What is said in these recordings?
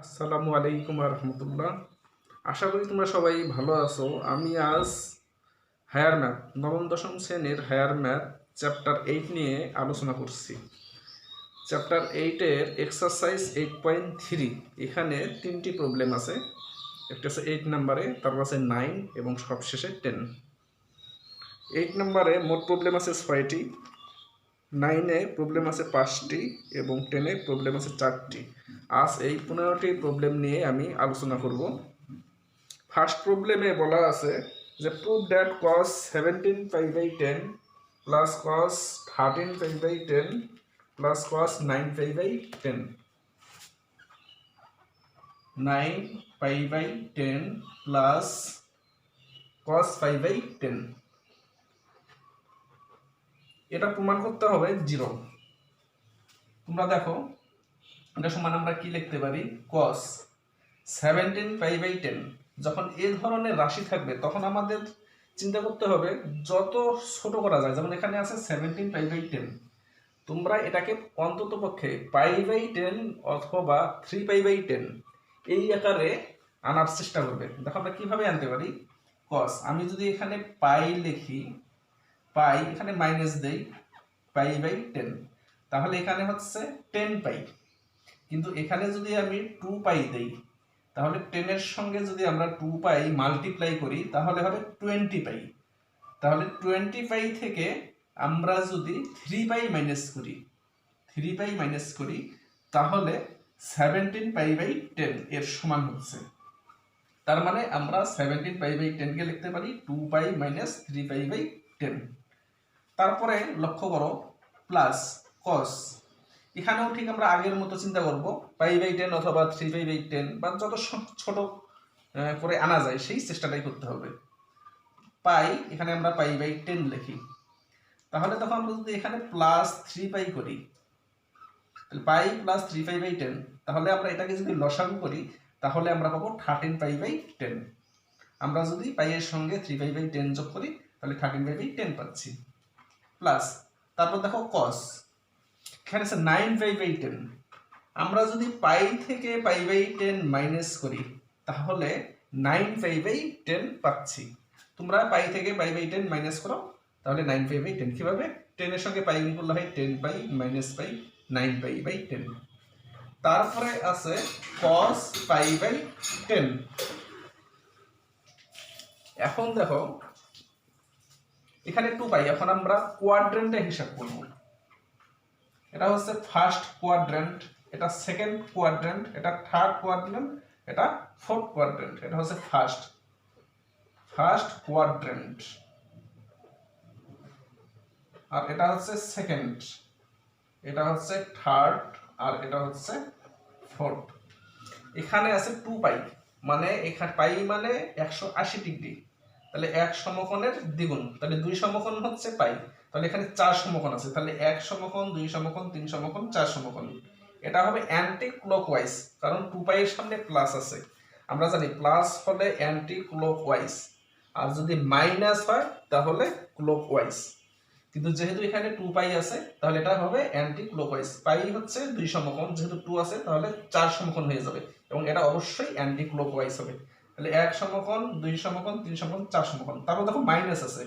আসসালামু আলাইকুম রহমতুল্লাহ। আশা করি তোমরা সবাই ভালো আছো। আমি আজ হায়ার ম্যাথ নবম দশম শ্রেণীর হায়ার ম্যাথ চ্যাপ্টার 8 নিয়ে আলোচনা করছি। চ্যাপ্টার 8-এর এক্সারসাইজ 8.3 এখানে 3টি প্রবলেম আছে। একটা আছে 8 নম্বরে, তারপর আছে 9 এবং সবশেষে 10। 8 নম্বরে মোট প্রবলেম আছে 6টি, 9-এ প্রবলেম আছে 5টি এবং 10-এ প্রবলেম আছে 4টি। আজ এই 15টি প্রবলেম নিয়ে আমি আলোচনা করব। ফার্স্ট প্রবলেমে বলা আছে যে prove that cos 17 pi by 10 plus cos 13 pi by 10 plus cos 9 pi by 10, 9 pi by 10 plus cos pi by 10, এটা প্রমাণ করতে হবে 0। তোমরা দেখো এটা সমান আমরা কি লিখতে পারি, cos 17 পাই বাই 10। যখন এ ধরনের রাশি থাকবে তখন আমাদের চিন্তা করতে হবে যত ছোট করা যায়। যেমন এখানে আছে 17 পাই বাই 10, তোমরা এটাকে অন্তত পক্ষে পাই বাই 10 অথবা 3 পাই বাই 10 এই আকারে আনার চেষ্টা করবে। দেখো আমরা কিভাবে আনতে পারি, cos আমি যদি এখানে পাই লিখি, পাই এখানে মাইনাস দেই পাই বাই 10, তাহলে এখানে হচ্ছে 10 পাই। কিন্তু এখানে যদি আমি 2 পাই দেই তাহলে 10 এর সঙ্গে যদি আমরা 2 পাই মাল্টিপ্লাই করি তাহলে হবে 20 পাই। তাহলে 20 পাই থেকে আমরা যদি 3 পাই মাইনাস করি, 3 পাই মাইনাস করি তাহলে 17 পাই বাই 10 এর সমান হচ্ছে। তার মানে আমরা 17 পাই বাই 10 কে লিখতে পারি 2 পাই মাইনাস 3 পাই বাই 10। তারপরে লক্ষ্য করো প্লাস cos, এখানেও ঠিক আমরা আগের মতো চিন্তা করব পাই বাই 10 অথবা 3 পাই বাই 10 বা যত ছোট করে আনা যায় সেই চেষ্টাটাই করতে হবে। পাই এখানে আমরা পাই বাই 10 লিখি, তাহলে তখন আমরা যদি এখানে প্লাস 3 পাই করি, তাহলে পাই প্লাস 3 পাই বাই 10, তাহলে আমরা এটাকে যদি লসাগু করি তাহলে আমরা পাবো 13 পাই বাই 10। আমরা যদি পাই এর সঙ্গে 3 পাই বাই 10 যোগ করি তাহলে 13 পাই বাই 10 পাচ্ছি। প্লাস তারপর দেখো cos, এখানে আছে 9 পাই বাই 10, আমরা যদি পাই থেকে পাই বাই 10 মাইনাস করি তাহলে 9 পাই বাই 10 পাচ্ছি। তোমরা পাই থেকে পাই বাই 10 মাইনাস করো তাহলে 9 পাই বাই 10। কিভাবে, 10 এর সঙ্গে পাই গুণ করলে হয় 10 পাই মাইনাস পাই 9 পাই বাই 10। তারপরে আছে cos পাই বাই 10। এখন দেখো এখানে 2 পাই, এখন আমরা কোয়াড্রেন্টে হিসাব করব। এটা হচ্ছে ফার্স্ট কোয়াড্রেন্ট, এটা সেকেন্ড কোয়াড্রেন্ট, এটা থার্ড কোয়াড্রেন্ট, এটা ফোর্থ কোয়াড্রেন্ট। এটা হচ্ছে ফার্স্ট কোয়াড্রেন্ট, আর এটা হচ্ছে সেকেন্ড, এটা হচ্ছে থার্ড, আর এটা হচ্ছে ফোর্থ। এখানে আছে 2 পাই, মানে এখানে পাই মানে 180 ডিগ্রি, তাহলে 1 সমকোণের দ্বিগুণ, তাহলে 2 সমকোণ হচ্ছে পাই। তাহলে এখানে 4 সমকোণ আছে, তাহলে 1 সমকোণ 2 সমকোণ 3 সমকোণ 4 সমকোণ। এটা হবে অ্যান্টি ক্লকওয়াইজ, কারণ 2 পাই এর সামনে প্লাস আছে। আমরা জানি প্লাস হলে অ্যান্টি ক্লকওয়াইজ, আর যদি মাইনাস হয় তাহলে ক্লকওয়াইজ। কিন্তু যেহেতু এখানে 2 পাই আছে তাহলে এটা হবে অ্যান্টি ক্লকওয়াইজ। পাই হচ্ছে 2 সমকোণ, যেহেতু 2 আছে তাহলে 4 সমকোণ হয়ে যাবে এবং এটা অবশ্যই অ্যান্টি ক্লকওয়াইজ হবে। তাহলে 1 সমকোণ 2 সমকোণ 3 সমকোণ 4 সমকোণ। তারপর দেখো মাইনাস আছে,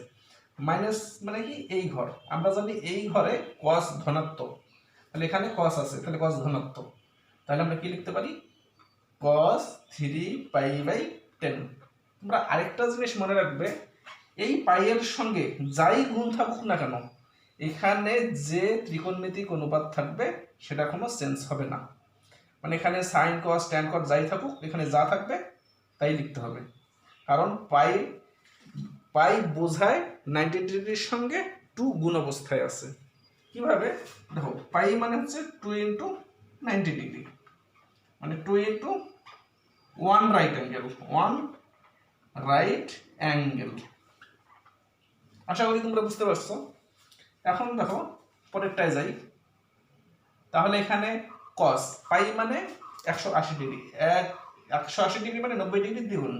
মাইনাস মানে কি এই ঘর, আমরা জানি এই ঘরে cos ধনাত্মক, তাহলে এখানে cos আছে তাহলে cos ধনাত্মক। তাহলে আমরা কি লিখতে পারি, cos 3 পাই বাই 10। তোমরা আরেকটা জিনিস মনে রাখবে, এই পাইয়ের সঙ্গে যাই গুণ থাকুক না কেন এখানে যে ত্রিকোণমিতিক অনুপাত থাকবে সেটা কোনো চেঞ্জ হবে না। মানে এখানে সাইন কস ট্যান কস যাই থাকুক এখানে যা থাকবে তাই লিখতে হবে, কারণ পাই পাই বোঝায় 90 ডিগ্রির সঙ্গে 2 গুণ অবস্থায় আছে। কিভাবে দেখো, পাই মানে হচ্ছে 2 ইন্টু 90 ডিগ্রি, মানে 2 into 1 right angle, 1 right angle. আশা করি তোমরা বুঝতে পারছো। এখন দেখো পরেরটায় যাই, তাহলে এখানে cos পাই মানে 180 ডিগ্রি, 180 ডিগ্রি মানে 90 ডিগ্রি দ্বিগুণ,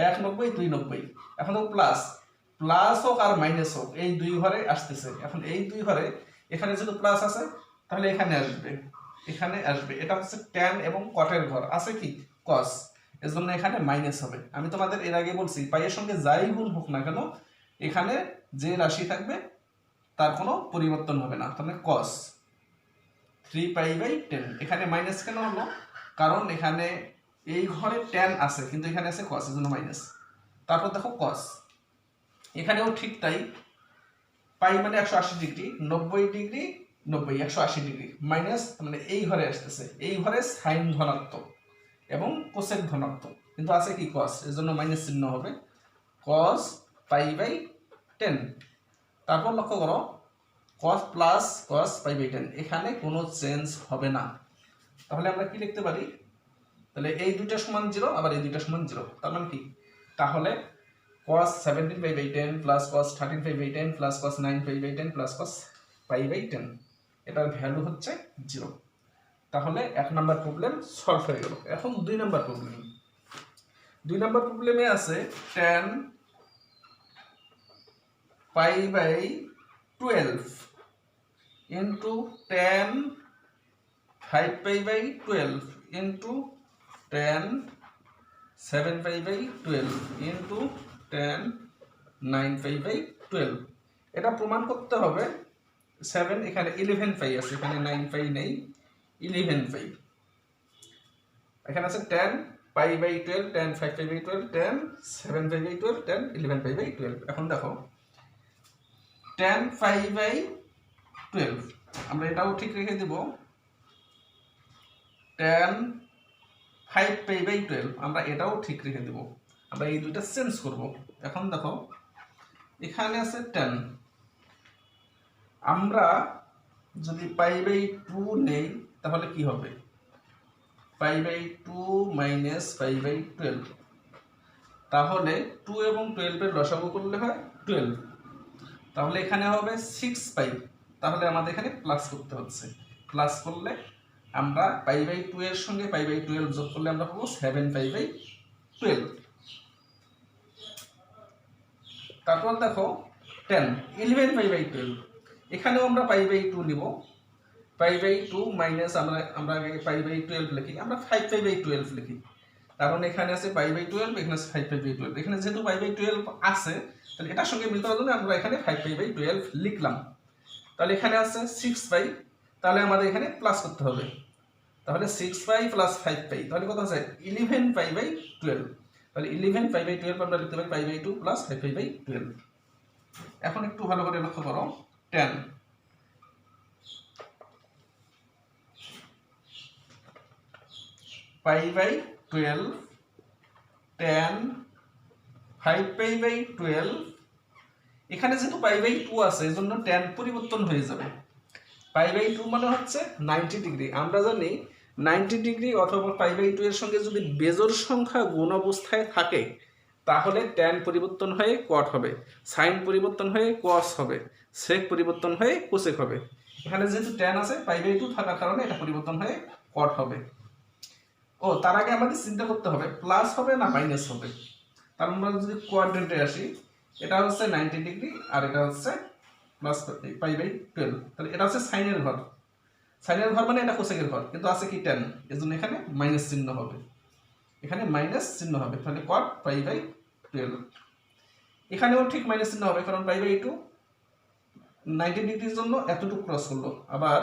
1 90 2 90। এখন দেখো প্লাস, প্লাস হোক আর মাইনাস হোক এই দুই ঘরে আসতেছে। এখন এই দুই ঘরে এখানে যেহেতু প্লাস আছে তাহলে এখানে আসবে, এখানে আসবে, এটা হচ্ছে ট্যান এবং কটের ঘর, আছে কি কস, এজন্য এখানে মাইনাস হবে। আমি তোমাদের এর আগে বলছি পাইয়ের সঙ্গে যাই গুণ হোক না কেন এখানে যে রাশি থাকবে তার কোনো পরিবর্তন হবে না। তাহলে কস 3π/10, এখানে মাইনাস কেন হলো, কারণ এখানে এই ঘরে ট্যান আছে কিন্তু এখানে আছে কস, এজন্য মাইনাস। তারপর দেখো কস, এখানেও ঠিক তাই, পাই মানে 180 ডিগ্রি, 90 ডিগ্রি 90 180 ডিগ্রি মাইনাস, মানে এই ঘরে আসতেছে, এই ঘরে সাইন ধনাত্মক এবং কোসেক ধনাত্মক, কিন্তু আছে কি কস, এজন্য মাইনাস চিহ্ন হবে, কস π/10। তারপর লক্ষ্য করো cos প্লাস cos π/10, এখানে কোনো চেঞ্জ হবে না। তাহলে আমরা কি লিখতে পারি, তাহলে এই দুইটা সমান 0 আবার এই দুইটা সমান 0, তার মানে কি, তাহলে cos 17π/10 plus cos 13π/10 plus cos 9π/10 plus cos π/10, এটার ভ্যালু হচ্ছে 0। তাহলে 1 নাম্বার প্রবলেম সলভ হয়ে গেল। এখন 2 নাম্বার প্রবলেম, 2 নাম্বার প্রবলেমে আছে tan π/12 into tan 5π/12 into tan 7π/12 into tan 9π/12। এটা প্রমাণ করতে হবে 7 এখানে 11 পাই আছে, এখানে 9 পাই নেই, 11 পাই। এখানে আছে tan π/12 tan 5π/12 tan 7π/12 tan 11π/12। এখন দেখো tan π/12 আমরা এটাও ঠিক রেখে দেব, tan 5π/12 আমরা এটাও ঠিক রেখে দেব, আমরা এই দুইটা চেঞ্জ করব। এখন দেখো এখানে আছে tan, আমরা যদি π/2 নেই তাহলে কি হবে, π/2 মাইনাস π/12, তাহলে 2 এবং 12 এর লসাগু করলে হয় 12, তাহলে এখানে হবে 6π, তাহলে আমাদের এখানে প্লাস করতে হচ্ছে, প্লাস করলে আমরা π/2 এর সঙ্গে π/12 যোগ করলে আমরা পাবো 7π/12। তারপর দেখো tan 11π/12, এখানেও আমরা π/2 নিব, π/2 মাইনাস আমরা আগে π/12 লিখি, আমরা 5π/12 লিখি, কারণ এখানে আছে π/12 এখানে আছে 5π/12, এখানে যেহেতু π/12 আছে তাহলে এটার সঙ্গে মিলতে হবে, আমরা এখানে 5π/12 লিখলাম। তাহলে এখানে আছে 6π, তাহলে আমাদের এখানে প্লাস করতে হবে, তাহলে 6π প্লাস 5π, তাহলে কত আছে 11π/12, তাহলে 11π/12 আমরা লিখতে পারি π/2 প্লাস 5π/12। এখন একটু ভালো করে লক্ষ্য করো, tan π/12 tan 5π/12, এখানে যেহেতু π/2 আছে এজন্য tan পরিবর্তন হয়ে যাবে, π/2 মানে হচ্ছে 90 ডিগ্রি, আমরা জানি 90 ডিগ্রি অথবা π/2 এর সঙ্গে যদি বেজোড় সংখ্যা গুণ অবস্থায় থাকে তাহলে tan পরিবর্তন হয়ে cot হবে, sin পরিবর্তন হয়ে cos হবে, sec পরিবর্তন হয়ে cosec হবে। এখানে যেহেতু tan আছে π/2 থাকার কারণে এটা পরিবর্তন হয়ে cot হবে। ও তার আগে আমাদের চিন্তা করতে হবে প্লাস হবে না মাইনাস হবে। তার আমরা যদি কোয়াড্রেন্টে আসি, এটা হচ্ছে 90 ডিগ্রি আর এটা হচ্ছে প্লাস π/12, তাহলে এটা হচ্ছে সাইনের ঘর, সাইনের ঘর মানে এটা কোসেকের ঘর, কিন্তু আছে কি tan, এজন্য এখানে মাইনাস চিহ্ন হবে, এখানে মাইনাস চিহ্ন হবে, তাহলে cot π/12। এখানেও ঠিক মাইনাস চিহ্ন হবে, কারণ π/2 90 ডিগ্রির জন্য এতটুকু ক্রস করলো, আবার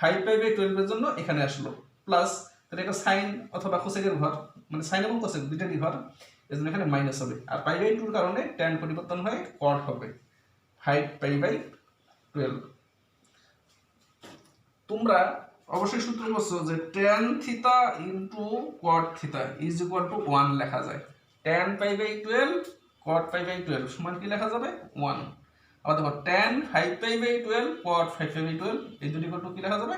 5π/12 এর জন্য এখানে আসলো প্লাস, তাহলে এটা সাইন অথবা কোসেকের ঘর, মানে সাইন এবং কোসেক দুইটারই ঘর, এজন্য এখানে মাইনাস হবে, আর π/2 এর কারণে tan পরিবর্তন হয়ে cot হবে 5π/12। তোমরা অবশ্যই সূত্র করছো যে tan theta into cot theta is equal two 1 লেখা যায়, tan π/12 cot π/12 সমান কি লেখা যাবে 1, আবার দেখো tan 5π/12 cot 5π/12 এই দুটি কত কি লেখা যাবে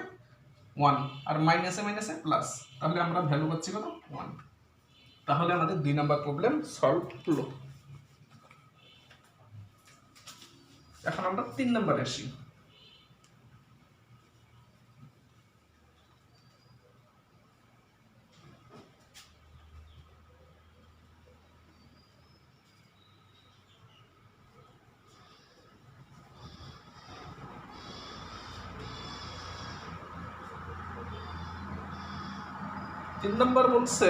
1, আর মাইনাসে মাইনাসে প্লাস, তাহলে আমরা ভ্যালু পাচ্ছি কত 1। তাহলে আমাদের 2 নাম্বার প্রবলেম সলভ হলো। এখন আমরা 3 নম্বরে আসি। 3 নম্বর বলছে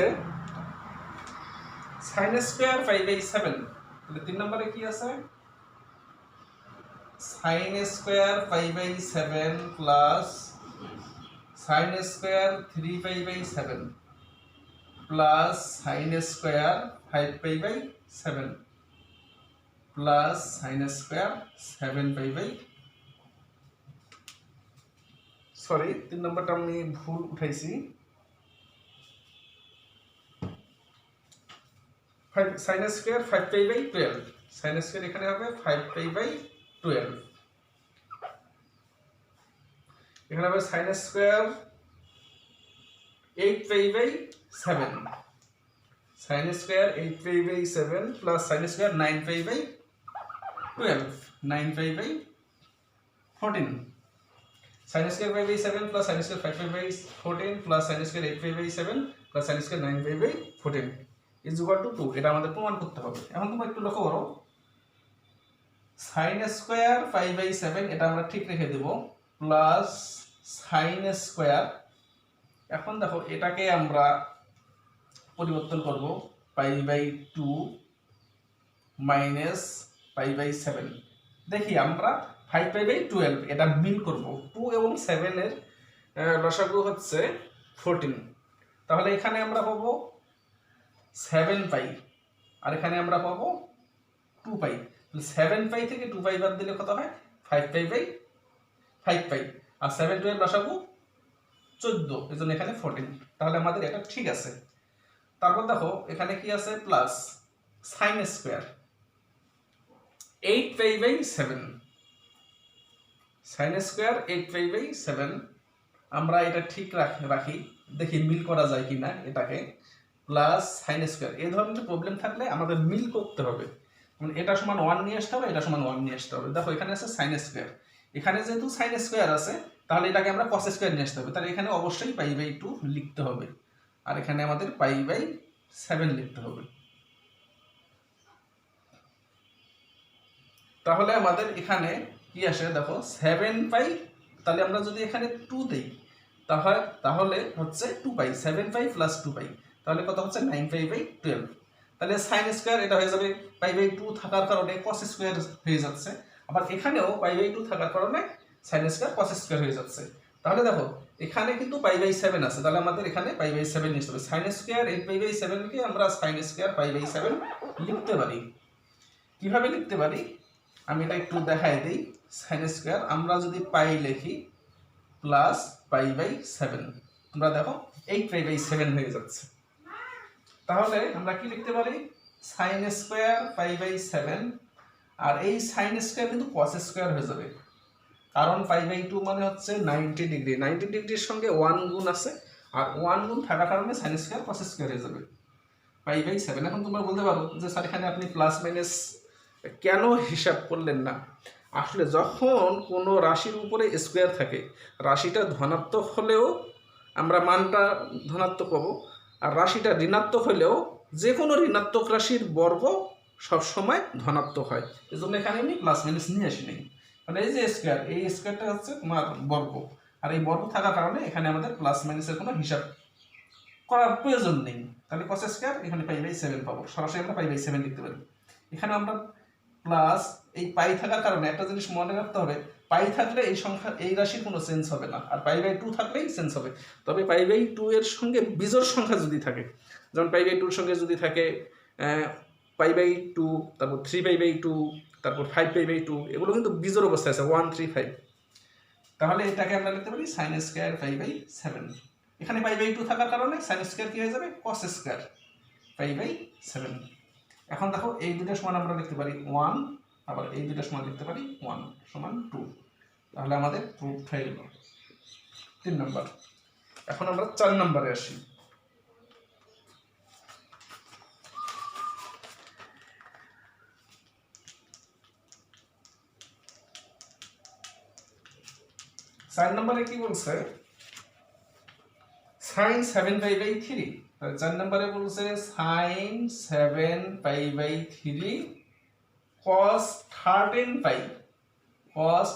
sin স্কয়ার 5/7, তাহলে 3 নম্বরে কি আছে sin square 5/7 plus sin square 3/7 plus sin square 5/7 plus sin square 7/, sorry 3 নম্বরটা আমি ভুল উঠাইছি, sin স্কয়ার 5/12, sin স্কয়ার এখানে হবে 5/12, এখানে হবে sin square 8/7, sin square 8/7 plus sin square 9/12, 9/14, sin square 5/7 plus sin square 5/14 plus sin square 8/7 plus sin square 9/14 is equal two 2। এটা আমাদের প্রমাণ করতে হবে। এখন তোমরা একটু লক্ষ্য করো, sin স্কয়ার 5/7 এটা আমরা ঠিক রেখে দেব, প্লাস sin স্কয়ার, এখন দেখো এটাকে আমরা পরিবর্তন করব π/2 মাইনাস π/7, দেখি আমরা 5/12 এটা মিল করব, 2 এবং 7 এর লসাগু হচ্ছে 14, তাহলে এখানে আমরা পাবো 7π আর এখানে আমরা পাবো 2π, 7π থেকে 2π বাদ দিলে কত হয় 5π, আর 7 2 এর লসাগু 14, এজন্য এখানে 14, তাহলে আমাদের এটা ঠিক আছে। তারপর দেখো এখানে কি আছে plus sin square 8π/7, sin square 8π/7, আমরা এটা ঠিক রাখি, দেখি মিল করা যায় কিনা এটাকে, প্লাস sin স্কয়ার। এই ধরনের প্রবলেম থাকলে আমাদের মিল করতে হবে, মানে এটা সমান 1 নিয়ে আসতে হবে, এটা সমান 1 নিয়ে আসতে হবে। দেখো এখানে আছে sin স্কয়ার, এখানে যেহেতু sin স্কয়ার আছে তাহলে এটাকে আমরা cos স্কয়ার নিয়ে আসতে হবে, তাহলে এখানে অবশ্যই π/2 লিখতে হবে, আর এখানে আমাদের π/7 লিখতে হবে। তাহলে আমাদের এখানে কি আসে দেখো 7π, তাহলে আমরা যদি এখানে 2 দেই তাহলে হচ্ছে 2π, 7π প্লাস 2π, তাহলে কত হচ্ছে 9π/12, তাহলে sin স্কয়ার এটা হয়ে যাবে π/2 থাকার কারণে cos স্কয়ার হয়ে যাচ্ছে, আবার এখানেও π/2 থাকার কারণে sin স্কয়ার cos স্কয়ার হয়ে যাচ্ছে। তাহলে দেখো এখানে কিন্তু π/7 আছে, তাহলে আমাদের এখানে π/7 নিতে হবে। sin স্কয়ার 8π/7 কে আমরা sin স্কয়ার π/7 লিখতে পারি। কিভাবে লিখতে পারি আমি এটা একটু দেখাই দিই। sin স্কয়ার আমরা যদি পাই লিখি প্লাস π/7, তোমরা দেখো 8π/7 হয়ে যাচ্ছে। তাহলে আমরা কি লিখতে পারি sin স্কয়ার π/7, আর এই sin স্কয়ার কিন্তু cos স্কয়ার হয়ে যাবে, কারণ π/2 মানে হচ্ছে 90 ডিগ্রি, 90 ডিগ্রির সঙ্গে 1 গুণ আছে, আর 1 গুণ থাকার কারণে sin স্কয়ার cos স্কয়ার হয়ে যাবে π/7। এখন তোমরা বলতে পারো যে স্যার এখানে আপনি প্লাস মাইনাস কেন হিসাব করলেন না? আসলে যখন কোনো রাশির উপরে স্কয়ার থাকে, রাশিটা ধনাত্মক হলেও আমরা মানটা ধনাত্মক পাবো, আর রাশিটা ঋণাত্মক হলেও যে কোনো ঋণাত্মক রাশির বর্গ সবসময় ধনাত্মক হয়। এজন্য এখানে আমি প্লাস মাইনাস নিয়ে আসি নাই, মানে এই যে স্কয়ার, এই স্কয়ারটা হচ্ছে তোমার বর্গ, আর এই বর্গ থাকার কারণে এখানে আমাদের প্লাস মাইনাসের কোনো হিসাব করার প্রয়োজন নেই। তাহলে cos স্কয়ার এখানে π/7 পাবো, সরাসরি আমরা π/7 লিখতে পারি। এখানে আমরা প্লাস এই পাই থাকার কারণে একটা জিনিস মনে রাখতে হবে, পাই থাকলে এই সংখ্যা এই রাশির কোনো চেঞ্জ হবে না, আর π/2 থাকলেই চেঞ্জ হবে। তবে π/2 এর সঙ্গে বিজোড় সংখ্যা যদি থাকে, যেমন π/2 এর সঙ্গে যদি থাকে π/2, তারপর 3π/2, তারপর 5π/2, এগুলো কিন্তু বিজোড় অবস্থায় আছে 1 3 5, তাহলে এটাকে আমরা লিখতে পারি sin স্কয়ার π/7। এখানে π/2 থাকার কারণে sin স্কয়ার কি হয়ে যাবে cos স্কয়ার π/7। এখন দেখো এই দুটো সমান আমরা লিখতে পারি 1, আবার এই দুটো সমান লিখতে পারি 1 সমান 2, তাহলে আমাদের প্রুফ হয়ে গেল 3 নম্বর। এখন আমরা 4 নম্বরে আসি। চার নম্বরে কি বলছে sin 7π/3, 4 নম্বরে বলছে sin 7π/3 cos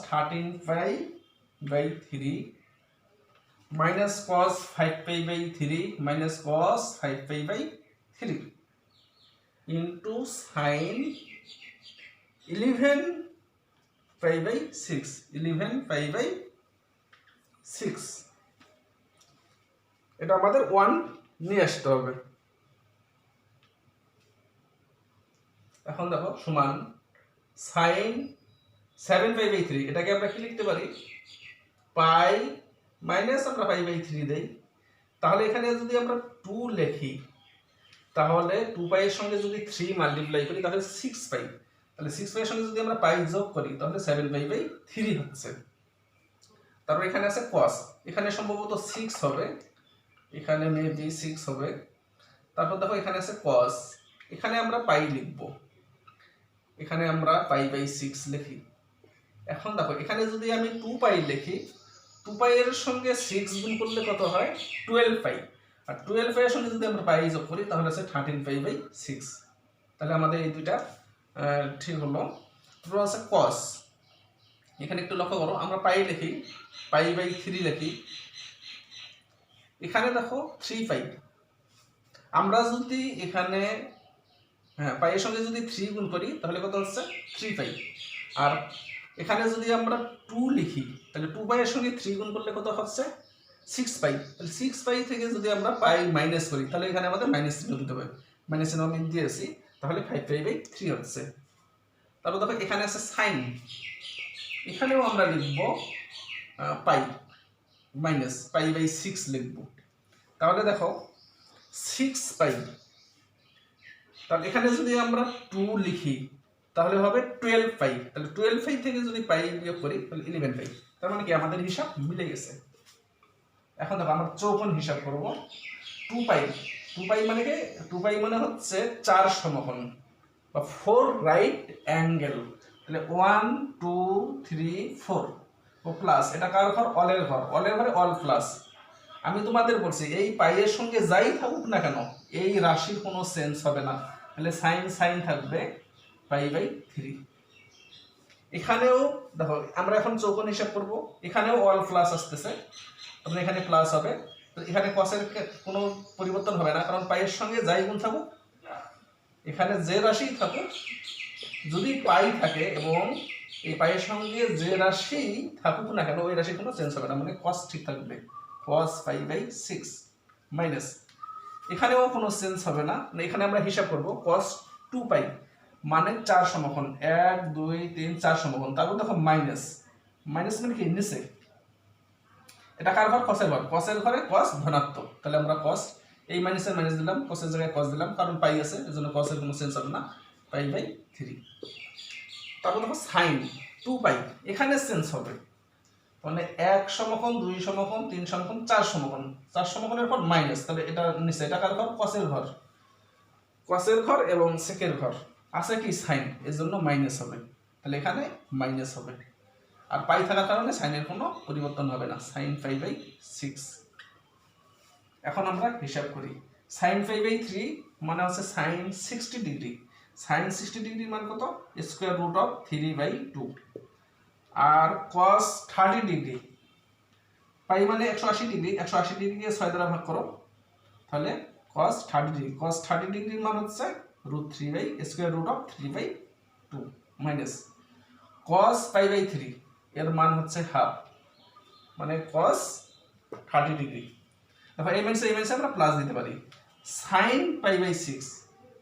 13π/3 minus cos 5π/3 minus cos 5π/3 into sine 11π/6 11π/6 এটা আমাদের 1 নিয়ে আসতে হবে। এখন দেখো সমান সাইন 7π/3 এটাকে আমরা কি লিখতে পারি পাই মাইনাস আমরা পাই/3 দেই, তাহলে এখানে যদি আমরা 2 লিখি তাহলে 2 পাই এর সঙ্গে যদি 3 মাল্টিপ্লাই করি তাহলে 6 পাই, তাহলে 6 পাই এর সঙ্গে যদি আমরা পাই যোগ করি তাহলে 7π/3 হচ্ছে। তারপর এখানে আছে cos, এখানে সম্ভবত 6 হবে, এখানে মেবি 6 হবে। তারপর দেখো এখানে আছে cos, এখানে আমরা পাই লিখব, এখানে আমরা পাই/6 লিখি। এখন দেখো এখানে যদি আমি 2 পাই লিখি, 2 পাই এর সঙ্গে 6 গুণ করলে কত হয় 12 পাই, আর 12 পাই এর সঙ্গে যদি আমরা পাই যোগ করি তাহলে আছে 13π/6। তাহলে আমাদের এই দুইটা ঠিক হলো। তারপর আছে cos, এখানে একটু লক্ষ্য করো আমরা পাই লিখি পাই/3 লিখি, এখানে দেখো 3 পাই, আমরা যদি এখানে পাই এর সঙ্গে যদি 3 গুণ করি তাহলে কত হচ্ছে 3 পাই, আর এখানে যদি আমরা 2 লিখি তাহলে 2 পাই এর সঙ্গে 3 গুণ করলে কত হচ্ছে 6 পাই, তাহলে 6 পাই থেকে যদি আমরা পাই মাইনাস করি তাহলে এখানে আমাদের মাইনাস চিহ্ন দিতে হবে, মাইনাস চিহ্ন আমি দিয়েছি, তাহলে 5π/3 হচ্ছে। তারপর দেখো এখানে আছে সাইন, এখানেও আমরা লিখব পাই মাইনাস পাই/6 লিখব, তাহলে দেখো 6 পাই, তাহলে এখানে যদি আমরা 2 লিখি তাহলে হবে 12 পাই, তাহলে 12 পাই থেকে যদি পাই বিয়োগ করি তাহলে 11 পাই। তার মানে কি আমাদের হিসাব মিলে গেছে। এখন দেখো আমরা চৌকোণ হিসাব করব। 2 পাই, 2 পাই মানে কি 2 পাই মানে হচ্ছে 4 সমকোণ বা 4 রাইট অ্যাঙ্গেল, তাহলে 1 2 3 4 ও প্লাস এটা কার ঘর অলের ঘর, অলের ঘরে অল প্লাস। আমি তোমাদের বলছি এই পাইয়ের সঙ্গে যাই থাকুক না কেন এই রাশির কোনো চেঞ্জ হবে না, তাহলে সাইন সাইন থাকবে পাই/3। এখানেও দেখো আমরা এখন চৌকোণ হিসাব করব, এখানেও অল প্লাস আসতেছে, তাহলে এখানে প্লাস হবে, তো এখানে কসের কোনো পরিবর্তন হবে না, কারণ পাইয়ের সঙ্গে যাই গুণ থাকুক এখানে যে রাশি থাকুক যদি পাই থাকে এবং এই পাইয়ের সঙ্গে যে রাশি থাকুক না কেন ওই রাশির কোনো চেঞ্জ হবে না, মানে কস ঠিক থাকবে cos π/6 মাইনাস এখানেও কোনো চেঞ্জ হবে না, এখানে আমরা হিসাব করব cos 2 পাই মানে 4 সমকোণ 1 2 3 4 সমকোণ, তারপর দেখো মাইনাস, মাইনাস মানে কি নিচে এটা কার ঘর cos এর ঘর, cos এর ঘরে cos ধনাত্মক, তাহলে আমরা cos এই মাইনাসের মাইনাস দিলাম, cos এর জায়গায় cos দিলাম, কারণ পাই আছে এজন্য cos এর কোনো চেঞ্জ হবে না পাই/3। তারপর দেখো sin 2 পাই, এখানে চেঞ্জ হবে, মানে 1 সমকোণ 2 সমকোণ 3 সমকোণ 4 সমকোণ, 4 সমকোণের পর মাইনাস, তাহলে এটা নিচে এটা কার ঘর cos এর ঘর, cos এর ঘর এবং sec এর ঘর আছে কি sin, এর জন্য মাইনাস হবে, তাহলে এখানে মাইনাস হবে, আর পাই থাকার কারণে সাইনের কোনো পরিবর্তন হবে না, sin π/6। এখন আমরা হিসাব করি sin π/3 মানে হচ্ছে sin 60 ডিগ্রি, sin 60 ডিগ্রির মান কত √3/2, আর cos 30 ডিগ্রি পাই মানে 180 ডিগ্রি, 180 ডিগ্রিকে 6 দ্বারা ভাগ করো তাহলে cos 30 ডিগ্রি, cos 30 ডিগ্রির মান হচ্ছে √3/2 মাইনাস cos π/3 এর মান হচ্ছে হাফ, মানে cos 30 ডিগ্রি। দেখো এই মাইনাসে আমরা প্লাস দিতে পারি, sin π/6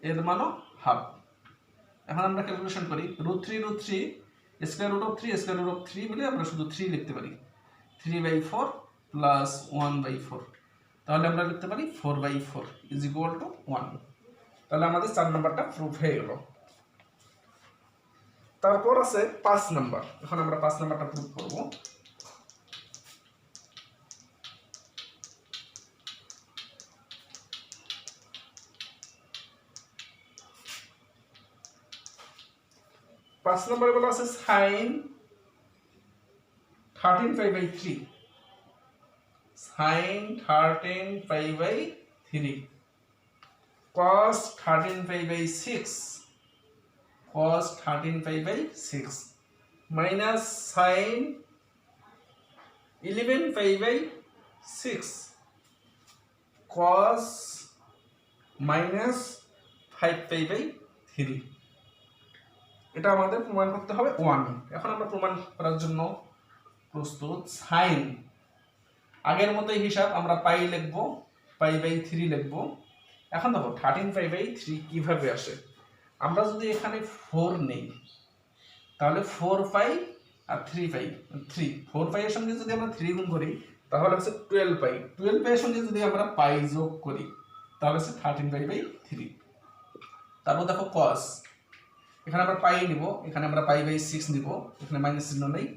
এর মানও হাফ। এখন আমরা ক্যালকুলেশন করি √3 √3 বলে আমরা শুধু 3 লিখতে পারি, 3/4 প্লাস 1/4, তাহলে আমরা লিখতে পারি 4/4 ইজ ইকুয়াল টু 1। তাহলে আমাদের 4 নাম্বারটা প্রুফ হয়ে গেল। তারপর আছে 5 নাম্বার, এখন আমরা 5 নাম্বারটা প্রুফ করব। পাঁচ নম্বরে বলা আছে sin 13π/3, sin 13π/3 cos 13π/6, cos 13π/6 minus sin 11π/3 6 cos minus 5 pi by 3, এটা আমাদের প্রমাণ করতে হবে 1। এখন আমরা প্রমাণ করার জন্য প্রস্তুত। সাইন আগের মতোই হিসাব, আমরা পাই লিখব, পাই বাই 3 লিখব। এখন দেখো 13 পাই বাই 3 কিভাবে আসে। আমরা যদি এখানে 4 নেই তাহলে 4 পাই আর 3 পাই, 4 পাই এর সঙ্গে যদি আমরা 3 গুণ করি তাহলে হচ্ছে 12 পাই। 12 পাই এর সঙ্গে যদি আমরা পাই যোগ করি তাহলে হচ্ছে 13 পাই বাই 3। তারপর দেখো cos, এখানে আমরা পাই নিব, এখানে আমরা পাই বাই 6 নিব, এখানে মাইনাস চিহ্ন নেই।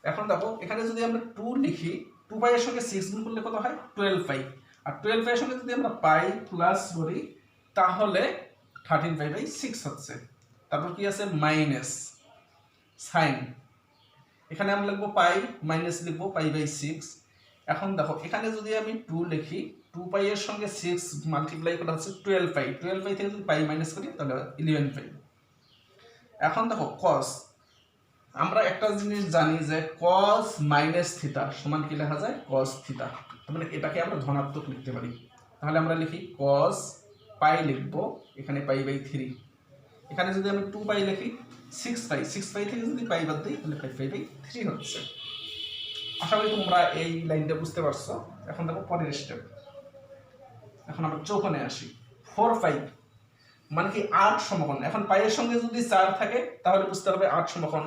এখন দেখো এখানে যদি আমরা 2 লিখি, 2 পাই এর সঙ্গে 6 গুণ করলে কত হয় 12 পাই, আর 12 পাই এর সঙ্গে যদি আমরা পাই প্লাস করি তাহলে 13 পাই বাই 6 হচ্ছে। তারপর কি আছে মাইনাস সাইন, এখানে আমরা লিখবো পাই, মাইনাস লিখবো পাই বাই 6। এখন দেখো এখানে যদি আমি 2 লিখি, 2 পাই এর সঙ্গে 6 মাল্টিপ্লাই করা হচ্ছে 12 পাই, 12 পাই থেকে যদি পাই মাইনাস করি তাহলে 11 পাই। এখন দেখো cos, আমরা একটা জিনিস জানি যে cos মাইনাস থিটা সমান কি লেখা যায় cos থিটা, মানে এটাকে আমরা ধনাত্মক লিখতে পারি। তাহলে আমরা লিখি cos পাই লিখবো, এখানে পাই বাই 3, এখানে যদি আমি 2 পাই লিখি 6 পাই, 6 পাই থেকে যদি পাই বাদ দিই তাহলে 5 পাই বাই 3 হচ্ছে। আশা করি তোমরা এই লাইনটা বুঝতে পারছো। এখন দেখো পরের স্টেপ, এখন আমরা চৌকোণে আসি। 4 পাই মানে কি 8 সমকোণ। এখন পাইয়ের সঙ্গে যদি 4 থাকে তাহলে বুঝতে হবে 8 সমকোণ,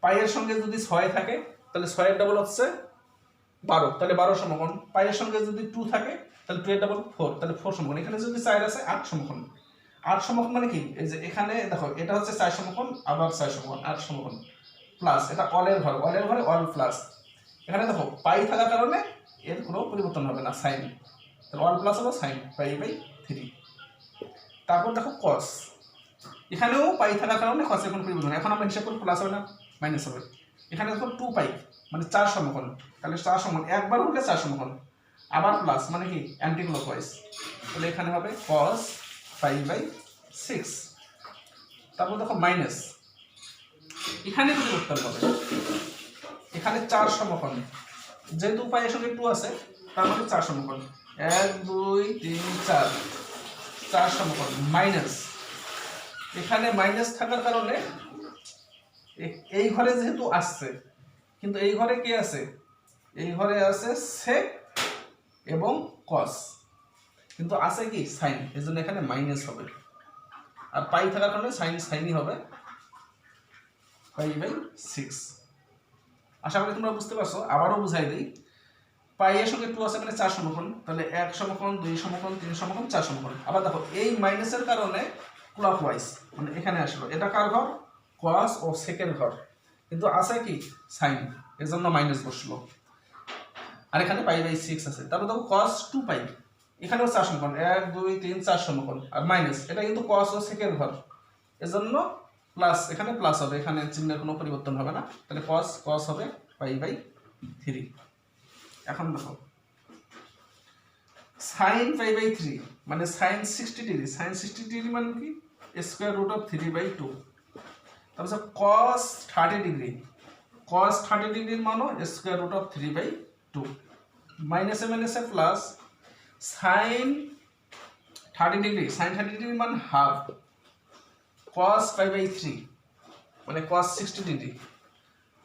পাইয়ের সঙ্গে যদি 6 থাকে তাহলে 6 এর ডাবল হচ্ছে 12, তাহলে 12 সমকোণ। পাইয়ের সঙ্গে যদি 2 থাকে তাহলে 2 এর ডাবল 4, তাহলে 4 সমকোণ। এখানে যদি 4 আছে 8 সমকোণ। 8 সমকোণ মানে কি, এই যে এখানে দেখো এটা হচ্ছে 4 সমকোণ, আবার 4 সমকোণ, 8 সমকোণ প্লাস এটা অলের ঘর, অলের ঘরে অল প্লাস। এখানে দেখো পাই থাকার কারণে এর কোনো পরিবর্তন হবে না, সাইন, তাহলে অল প্লাস হলো সাইন পাই বাই 3। তারপর দেখো cos, এখানেও পাই থাকার কারণে cos এর কোনো পরিবর্তন হয়। এখন আমরা হিসাব করি প্লাস হবে না মাইনাস হবে। এখানে দেখো 2 পাই মানে 4 সমকোণ, তাহলে 4 সমকোণ, একবার হলে 4 সমকোণ, আবার প্লাস মানে কি অ্যান্টি ক্লকওয়াইজ, তাহলে এখানে হবে cos পাই বাই 6। তারপর দেখো মাইনাস, এখানে পরিবর্তন হবে, এখানে 4 সমকোণ, যেহেতু পাইয়ের সঙ্গে 2 আছে তার মানে 4 সমকোণ, 1 2 3 4, 4 সমকোণ মাইনাস। এখানে মাইনাস থাকার কারণে এই ঘরে যেহেতু আসছে, কিন্তু এই ঘরে কি আছে, এই ঘরে আছে sec এবং cos, কিন্তু আছে কি সাইন, এজন্য এখানে মাইনাস হবে। আর পাই থাকার কারণে সাইন সাইনই হবে পাই বাই 6। আশা করি তোমরা বুঝতে পারছো। আবারও বুঝাই দিই, পাই এর সঙ্গে 2 আছে মানে 4 সমকোণ, তাহলে 1 সমকোণ 2 সমকোণ 3 সমকোণ 4 সমকোণ। আবার দেখো এই মাইনাসের কারণে ক্লকওয়াইজ মানে এখানে আসলো, এটা কার ঘর cos ও সেকের ঘর, কিন্তু আছে কি সাইন, এর জন্য মাইনাস বসলো। আর এখানে পাই বাই 6 আছে। তারপর দেখো cos 2 পাই, এখানেও 4 সমকোণ, 1 2 3 4 সমকোণ, আর মাইনাস, এটা কিন্তু cos ও সেকের ঘর, এজন্য প্লাস, এখানে প্লাস হবে, এখানে চিহ্নের কোনো পরিবর্তন হবে না, তাহলে cos cos হবে পাই বাই 3। এখন দেখো sin পাই বাই 3 মানে sin 60 ডিগ্রি, sin 60 ডিগ্রি মানে কি স্কয়ার রুট অফ 3/2। তারপর cos 30 ডিগ্রি, cos 30 ডিগ্রির মানও স্কয়ার রুট অফ 3/2, মাইনাসে মাইনাসে প্লাস, sin 30 ডিগ্রি, sin 30 ডিগ্রির মান হাফ, cos পাই বাই 3 মানে cos 60 ডিগ্রি,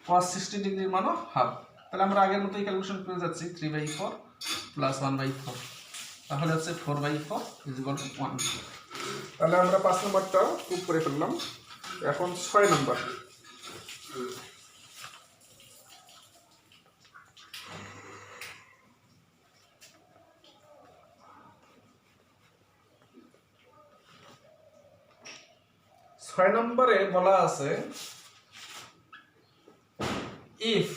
cos 60 ডিগ্রির মানও হাফ। তাহলে আমরা আগের মতোই ক্যালকুলেশন করে যাচ্ছি, 3/4 প্লাস 1/4, তাহলে হচ্ছে 4/4 = 1। তাহলে আমরা 5 নম্বরটা প্রুভ করে ফেললাম। এখন 6 নম্বর, নম্বরে বলা আছে if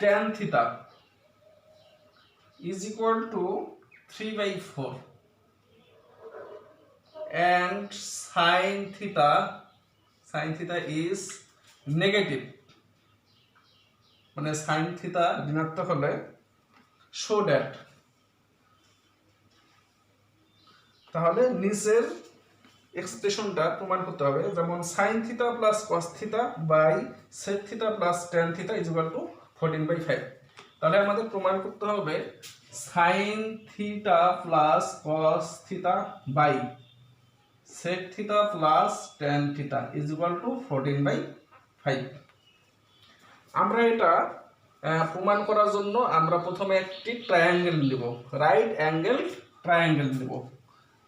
tan theta is equal to 3/4 and sin theta is negative, মানে sin theta ঋণাত্মক হলে show that, তাহলে নিচের এক্সপ্রেশনটা প্রমাণ করতে হবে, যেমন sin theta plus cos theta by sec theta plus tan theta is equal to 14/5। তাহলে আমাদের প্রমাণ করতে হবে sine theta plus cos theta by sec theta plus tan theta is equal to 14/5। আমরা এটা প্রমাণ করার জন্য আমরা প্রথমে একটি ট্রায়াঙ্গেল নিব, রাইট অ্যাঙ্গেল ট্রায়াঙ্গেল নিব।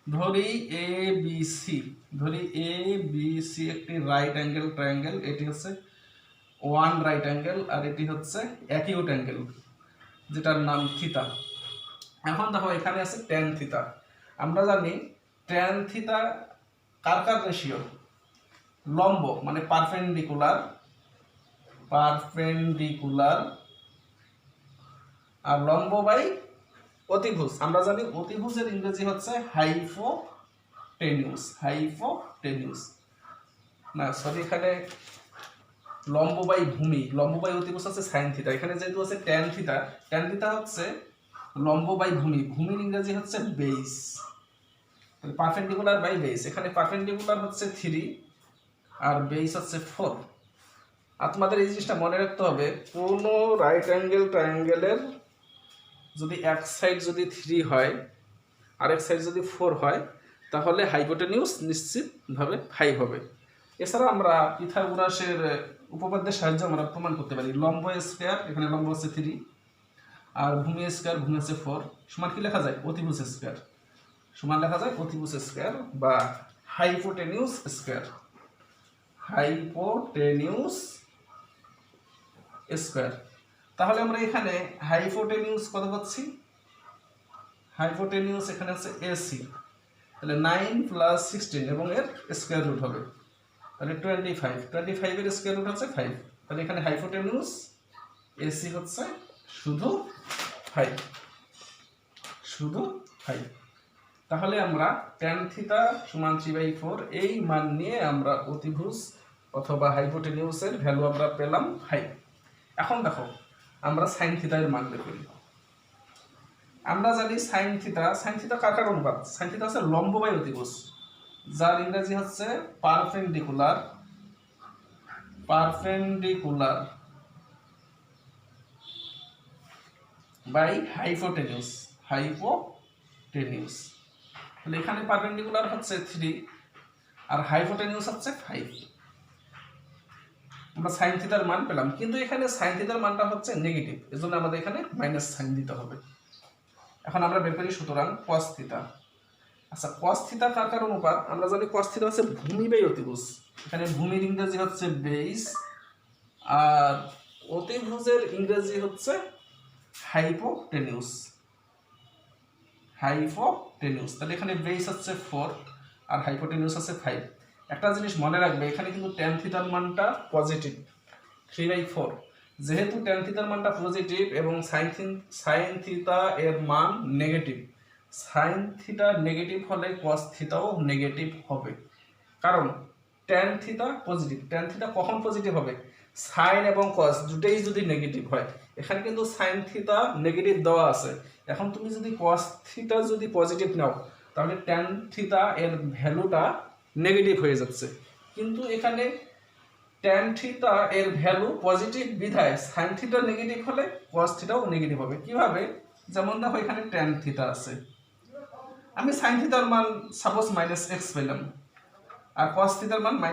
ধরি এ বি সি, একটি রাইট অ্যাঙ্গেল ট্রায়াঙ্গেল, এটি হচ্ছে ওয়ান রাইট অ্যাঙ্গেল আর এটি হচ্ছে অ্যাকিউট অ্যাঙ্গেল যেটার নাম থিটা। এখন দেখো এখানে আছে ট্যান থিটা। আমরা জানি ট্যান থিটা কার কার রেশিও, লম্ব মানে পারপেন্ডিকুলার আর লম্ব বাই অতিভুজ। আমরা জানি অতিভুজের ইংরেজি হচ্ছে হাইপোটেনিউস না সরি, এখানে লম্ব বাই ভূমি, লম্ব বাই অতিভুজ হচ্ছে সাইন থিটা। এখানে যেহেতু আছে ট্যান থিটা হচ্ছে লম্ব বাই ভূমির ইংরেজি হচ্ছে বেস, পারপেন্ডিকুলার বাই বেস। এখানে পারপেন্ডিকুলার হচ্ছে 3 আর বেস হচ্ছে 4। আর তোমাদের এই জিনিসটা মনে রাখতে হবে, কোনো রাইট অ্যাঙ্গেল ট্রায়াঙ্গেলের যদি এক সাইড যদি 3 হয় আর এক সাইড যদি 4 হয় তাহলে হাইপোটেনিউস নিশ্চিতভাবে 5 হবে। এছাড়া আমরা পিথাগোরাসের উপপাদ্যের সাহায্যে আমরা প্রমাণ করতে পারি লম্ব স্কয়ার, এখানে লম্ব হচ্ছে 3 আর ভূমি স্কয়ার, ভূমি হচ্ছে 4 সমান কি লেখা যায়, অতিভুজ স্কয়ার সমান লেখা যায় অতিভুজ স্কয়ার বা হাইপোটেনিউস স্কয়ার। তাহলে আমরা এখানে হাইপোটেনিউস কত পাচ্ছি, হাইপোটেনিউস এখানে আছে এসি, তাহলে 9 + 16 এবং এর স্কয়ার রুট হবে, তাহলে 25 এর স্কয়ার রুট হচ্ছে 5। তাহলে এখানে হাইপোটেনিউস এসি হচ্ছে শুধু 5। তাহলে আমরা tan থিটা সমান 3/4 এই মান নিয়ে আমরা অতিভুজ অথবা হাইপোটেনিউসের ভ্যালু আমরা পেলাম 5। এখন দেখো আমরা সাইন থিটা এর মান বের করি। আমরা জানি সাইন থিটা কার কার অনুপাত, সাইন থিটা হচ্ছে লম্ব বাই অতিভুজ, যার ইংরেজি হচ্ছে পারপেন্ডিকুলার বাই হাইপোটেনিউস। তাহলে এখানে পারপেন্ডিকুলার হচ্ছে 3 আর হাইপোটেনিউস হচ্ছে 5। আমরা সাইন থিটার মান পেলাম, কিন্তু এখানে সাইন থিটার মানটা হচ্ছে নেগেটিভ, এজন্য আমাদের এখানে মাইনাস সাইন দিতে হবে। এখন আমরা বের করি সুতরাং cos থিটা। আচ্ছা, cos থিটা কার কার অনুপাত, আমরা জানি cos থিটা হচ্ছে ভূমি বাই অতিভুজ, এখানে ভূমির ইংরেজি হচ্ছে বেস আর অতিভুজের ইংরেজি হচ্ছে হাইপোটেনিউস। তাহলে এখানে বেস হচ্ছে 4 আর হাইপোটেনিউস হচ্ছে 5। একটা জিনিস মনে রাখবে, এখানে কিন্তু tan থিটার মানটা পজিটিভ 3/4, যেহেতু tan থিটার মানটা পজিটিভ এবং সাইন থিটা এর মান নেগেটিভ, সাইন থিটা নেগেটিভ হলে cos থিটাও নেগেটিভ হবে, কারণ tan theta positive. tan theta কখন পজিটিভ হবে, সাইন এবং cos দুটেই যদি নেগেটিভ হয়। এখানে কিন্তু সাইন থিটা নেগেটিভ দেওয়া আছে, এখন তুমি যদি cos থিটা যদি পজিটিভ নাও তাহলে tan থিটা এর ভ্যালুটা নেগেটিভ হয়ে যাচ্ছে, কিন্তু এখানে tan থিটা এর ভ্যালু পজিটিভ বিধায় sin থিটা নেগেটিভ হলে cos থিটাও নেগেটিভ হবে। কিভাবে, যেমন দেখো এখানে tan থিটা আছে, আমি sin থিটার মান সাপোজ -x পেলাম আর cos থিটার মান -y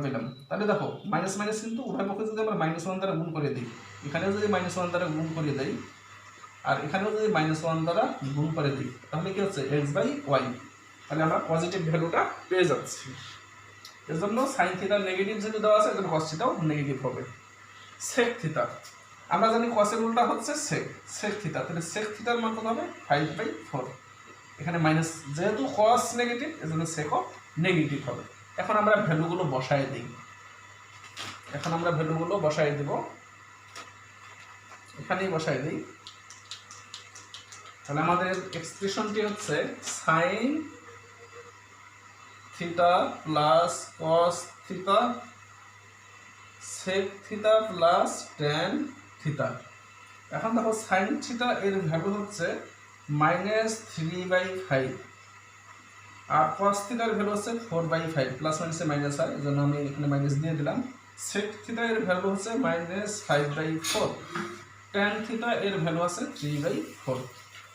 পেলাম। তাহলে দেখো মাইনাস মাইনাস কিন্তু উভয় পক্ষে যদি আমরা -1 দ্বারা গুণ করে দিই, এখানেও যদি -1 দ্বারা গুণ করে দেই আর এখানেও যদি -1 দ্বারা গুণ করে দিই তাহলে কি হচ্ছে x/y, তাহলে আমরা পজিটিভ ভ্যালুটা পেয়ে যাচ্ছি। এর জন্য sin থিটা নেগেটিভ যেহেতু দেওয়া আছে, এজন্য cos থিটাও নেগেটিভ হবে। sec থিটা, আমরা জানি cos এর উল্টা হচ্ছে sec থিটা, তাহলে sec থিটার মান কত হবে 5/4। এখানে মাইনাস, যেহেতু cos নেগেটিভ এজন্য secও নেগেটিভ হবে। এখন আমরা ভ্যালুগুলো বসায় দেব, এখানেই বসায় দিই। তাহলে আমাদের এক্সপ্রেশনটি হচ্ছে sin theta plus cos theta sec theta plus tan theta. এখন দেখো sin থিটা এর ভ্যালু হচ্ছে -3/5 আর cos থিটার ভ্যালু হচ্ছে 4/5, প্লাস মাইনাসে মাইনাস হয়, এজন্য আমি এখানে মাইনাস দিয়ে দিলাম। sec থিটা এর ভ্যালু হচ্ছে -5/4। tan থিটা এর ভ্যালু আছে 3/4।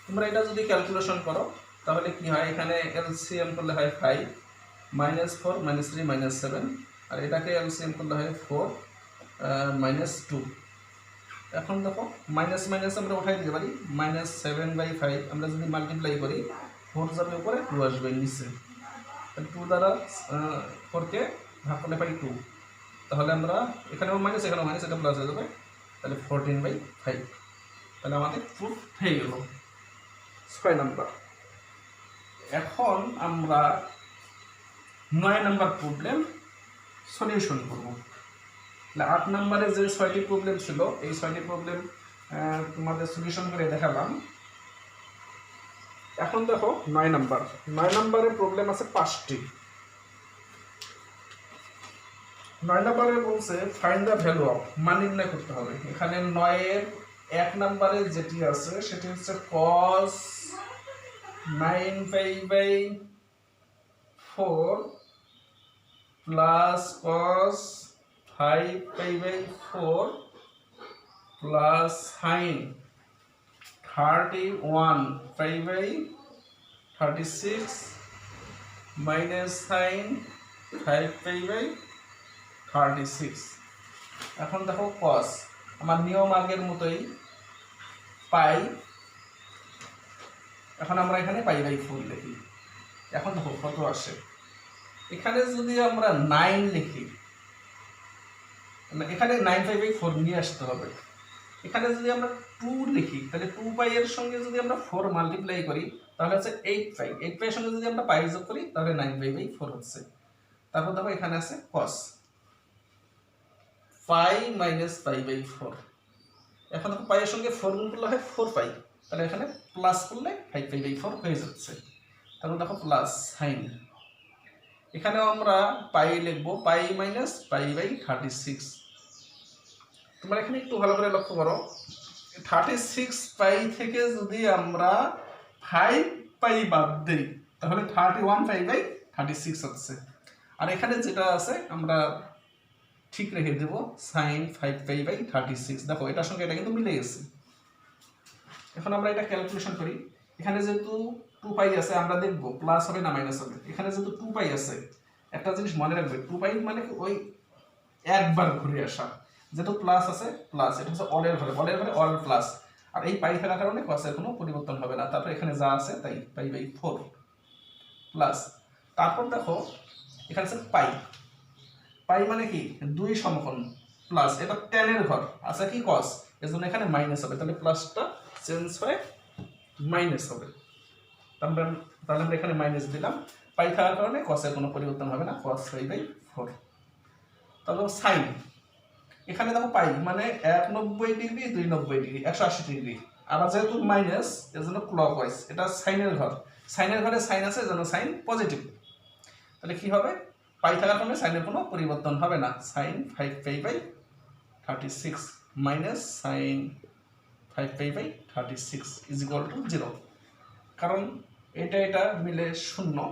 তোমরা এটা যদি ক্যালকুলেশন করো তাহলে কি হয়, এখানে এলসিএম করলে হয় 5 -4 -3 -7, আর এটাকে এলসিএম করলে হয় 4 -2। এখন দেখো মাইনাস মাইনাস আমরা উঠাই দিতে পারি, -7/5 আমরা যদি মাল্টিপ্লাই করি 4 যাবে উপরে, 2 আসবে নিচে। 2 দ্বারা 4কে ভাগ করলে পাই 2, তাহলে আমরা এখানেও মাইনাস এখানেও মাইনাস, এটা প্লাস হয়ে যাবে, তাহলে 14/5। তাহলে আমাদের প্রুফ হয়ে গেল 6 নাম্বার। এখন আমরা 9 নাম্বার প্রবলেম সলিউশন করব। 8 নম্বরে যে 6টি প্রবলেম ছিল এই 6টি প্রবলেম তোমাদের সলিউশন করে দেখালাম। এখন দেখো 9 নম্বরে প্রবলেম আছে 5টি। 9 নম্বরে বলছে ফাইন্ড দ্য ভ্যালু অফ, মান নির্ণয় করতে হবে। এখানে 9 এর 1 নম্বরে যেটি আছে সেটি হচ্ছে cos 9π/4 plus cos 5π/4 plus sin 31π/36 minus sin 5π/36। এখন দেখো cos, আমার নিয়ম আগের মতোই পাই, এখন আমরা এখানে π/4 লিখি। এখন দেখো কত আসে, এখানে যদি আমরা 9 লিখি, এখানে 9π/4 নিয়ে আসতে হবে। এখানে যদি আমরা 2 লিখি তাহলে 2π এর সঙ্গে যদি আমরা 4 মাল্টিপ্লাই করি তাহলে হচ্ছে 8π, 8π এর সঙ্গে যদি আমরা π যোগ করি তাহলে 9π/4 হচ্ছে। তারপর দেখো এখানে আছে cos π মাইনাস π/4। এখন দেখো π এর সঙ্গে 4 গুণ করলে হয় 4π, তাহলে এখানে প্লাস করলে 5π/4 হয়ে যাচ্ছে। তারপর দেখো প্লাস sin, এখানেও আমরা π লিখবো, π মাইনাস π/36। তোমরা এখানে একটু ভালো করে লক্ষ্য করো, 36π থেকে যদি আমরা 5π বাদ দিই তাহলে 31π/36 হচ্ছে। আর এখানে যেটা আছে আমরা ঠিক রেখে দেব sin 5π/36। দেখো এটার সঙ্গে এটা কিন্তু মিলে গেছে। এখন আমরা এটা ক্যালকুলেশন করি। এখানে যেহেতু 2π আছে আমরা দেখব প্লাস হবে না মাইনাস হবে। এখানে যেহেতু 2π আছে, একটা জিনিস মনে রাখবে, 2π মানে ওই একবার ঘুরে আসা। যেহেতু প্লাস আছে প্লাস, এটা হচ্ছে অলের ঘরে অল প্লাস, আর এই পাই থাকার কারণে কসের কোনো পরিবর্তন হবে না। তারপর এখানে যা আছে তাই π/4 প্লাস, তারপর দেখো এখানে আছে পাই মানে কি 2 সমকোণ প্লাস, এটা tan এর ঘর আছে কি cos, এজন্য এখানে মাইনাস হবে, তাহলে প্লাসটা চেঞ্জ হয়ে মাইনাস হবে। তাহলে আমরা এখানে মাইনাস দিলাম, পাই থাকার কারণে cos-এর কোনো পরিবর্তন হবে না, cos 5/4। তারপর sin, এখানে দেখো পাই মানে 190 ডিগ্রি 290 ডিগ্রি 180 ডিগ্রি, আবার যেহেতু মাইনাস এজন্য ক্লকওয়াইজ, এটা সাইনের ঘর, সাইনের ঘরে সাইন আছে এজন্য সাইন পজিটিভ। তাহলে কি হবে, পাই থাকার কারণে সাইনের কোনো পরিবর্তন হবে না, sin 5π/36 minus sin 5π/36 is equal to 0। কারণ এটা মিলে 0,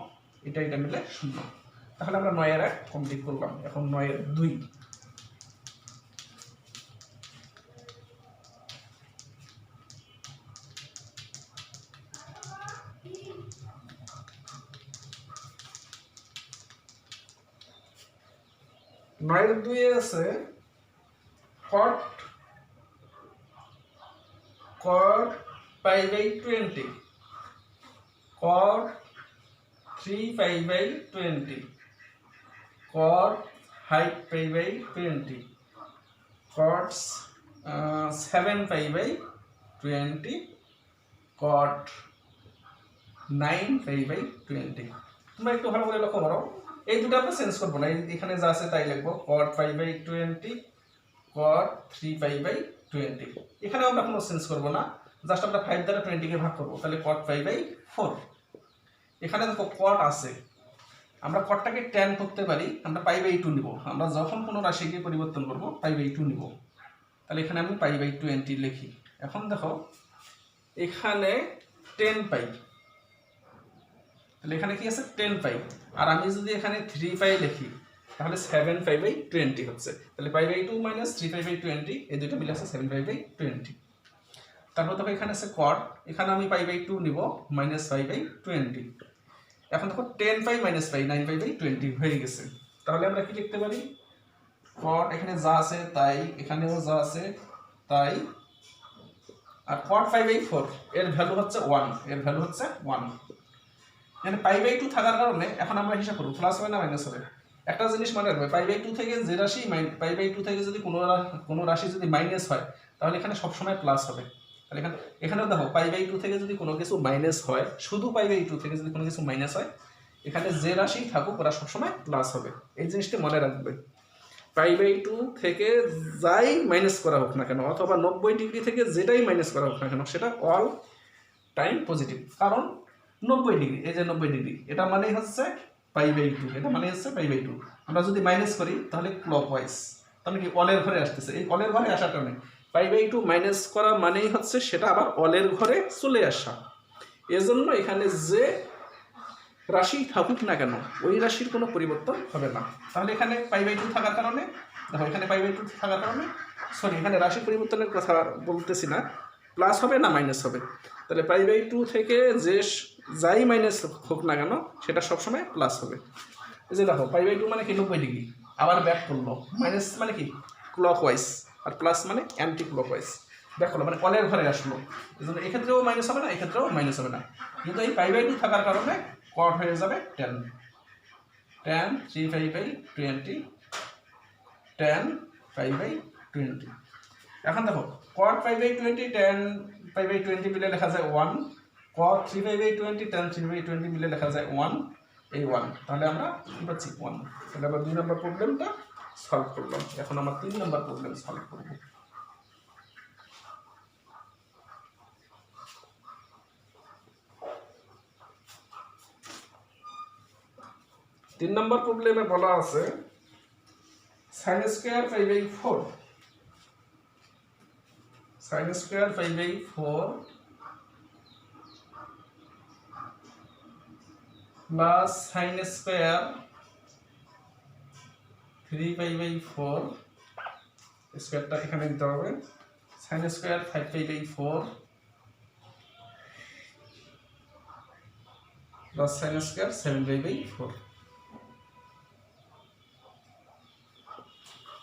এটা মিলে 0। তাহলে আমরা 9 এর 1 কমপ্লিট করলাম। এখন 9 এর 2, নয়ের 2 আছে cot π/20, cot 3π/20, cot 5π/20, cot 7π/20, cot 9π/20। তোমরা একটু ভালো করে লক্ষ্য করো, এই দুটো আমরা চেঞ্জ করবো না, এখানে যা আছে তাই লিখবো, cot 5/20, cot 3π/20। এখানে আমরা কোনো চেঞ্জ করবো না, জাস্ট আমরা 5 দ্বারা 20 কে ভাগ করবো, তাহলে cot 5/4। এখানে দেখো cot আছে, আমরা cotটাকে tan করতে পারি, আমরা π/2 নিব, আমরা যখন কোনো রাশিকে পরিবর্তন করব π/2 নিব। তাহলে এখানে আমি π/20 লিখি। এখন দেখো এখানে 10π, তাহলে এখানে কি আছে 10π, আর আমি যদি এখানে 3π লিখি তাহলে 7π/20 হচ্ছে। তাহলে π/2 মাইনাস 3π/20, এই দুটো মিলে আছে 7π/20। তারপর দেখো এখানে আছে কট, এখানে আমি পাই বাই 2 নিব মাইনাস পাই বাই 20। এখন দেখো 10 পাই মাইনাস পাই 9 পাই বাই 20 হয়ে গেছে। তাহলে আমরা কি লিখতে পারি, কট এখানে যা আছে তাই, এখানেও যা আছে তাই, আর কট পাই বাই 4 এর ভ্যালু হচ্ছে 1, এর ভ্যালু হচ্ছে 1। এখানে পাই বাই 2 থাকার কারণে এখন আমরা হিসাব করব প্লাস হবে না মাইনাস হবে। একটা জিনিস মনে রাখবে, পাই বাই 2 থেকে যে রাশি পাই বাই 2 থেকে যদি কোনো রাশি যদি মাইনাস হয় তাহলে এখানে সবসময় প্লাস হবে। তাহলে এখানেও দেখো পাই বাই 2 থেকে যদি কোনো কিছু মাইনাস হয়, শুধু পাই বাই 2 থেকে যদি কোনো কিছু মাইনাস হয়, এখানে যে রাশি থাকুক ওরা সবসময় প্লাস হবে। এই জিনিসটা মনে রাখবে। পাই বাই 2 থেকে যাই মাইনাস করা হোক না কেন, অথবা 90 ডিগ্রি থেকে যেটাই মাইনাস করা হোক না কেন, সেটা অল টাইম পজিটিভ। কারণ 90 ডিগ্রি, এই যে 90 ডিগ্রি, এটা মানেই হচ্ছে পাই বাই 2, এটা মানে হচ্ছে পাই বাই 2। আমরা যদি মাইনাস করি তাহলে ক্লকওয়াইজ, তাহলে কি অলের ঘরে আসতেছে। এই অলের ঘরে আসার কারণে পাই বাই 2 মাইনাস করা মানেই হচ্ছে সেটা আবার অলের ঘরে চলে আসা। এজন্য এখানে যে রাশি থাকুক না কেন ওই রাশির কোনো পরিবর্তন হবে না। তাহলে এখানে পাই বাই 2 থাকার কারণে দেখো, এখানে পাই বাই 2 থাকার কারণে সরি, এখানে রাশি পরিবর্তনের কথা বলতেছি না, প্লাস হবে না মাইনাস হবে। তাহলে পাই বাই 2 থেকে যে যাই মাইনাস হোক না কেন সেটা সবসময় প্লাস হবে। এই যে দেখো পাই বাই 2 মানে কি 90 ডিগ্রি, আবার ব্যাক করলো, মাইনাস মানে কি ক্লকওয়াইজ, আর প্লাস মানে অ্যান্টি ক্লকওয়াইজ, ব্যাক করলো মানে অলের ঘরে আসলো। এই জন্য এক্ষেত্রেও মাইনাস হবে না, এক্ষেত্রেও মাইনাস হবে না। কিন্তু এই পাই বাই 2 থাকার কারণে কট হয়ে যাবে 10, 3 পাই বাই 20, 10 পাই বাই 20। এখন দেখো cot pi by 20 10 pi by 20 মিলে লেখা যায় 1, cot 3 পাই বাই 20 10 3 বাই 20 মিলে লেখা যায় 1, এই 1। তাহলে আমরা কি পাচ্ছি 1। তাহলে আমরা 2 নম্বর প্রবলেমটা সলভ করলাম। এখন আমরা 3 নম্বর প্রবলেম সলভ করব। 3 নম্বর প্রবলেমে বলা আছে sin square pi by 4, sin square pi by 4 plus sin square 3 pi by 4, স্কয়ারটা এখানে দিতে হবে, sin square 5 pi by 4 plus sin square 7 pi by 4।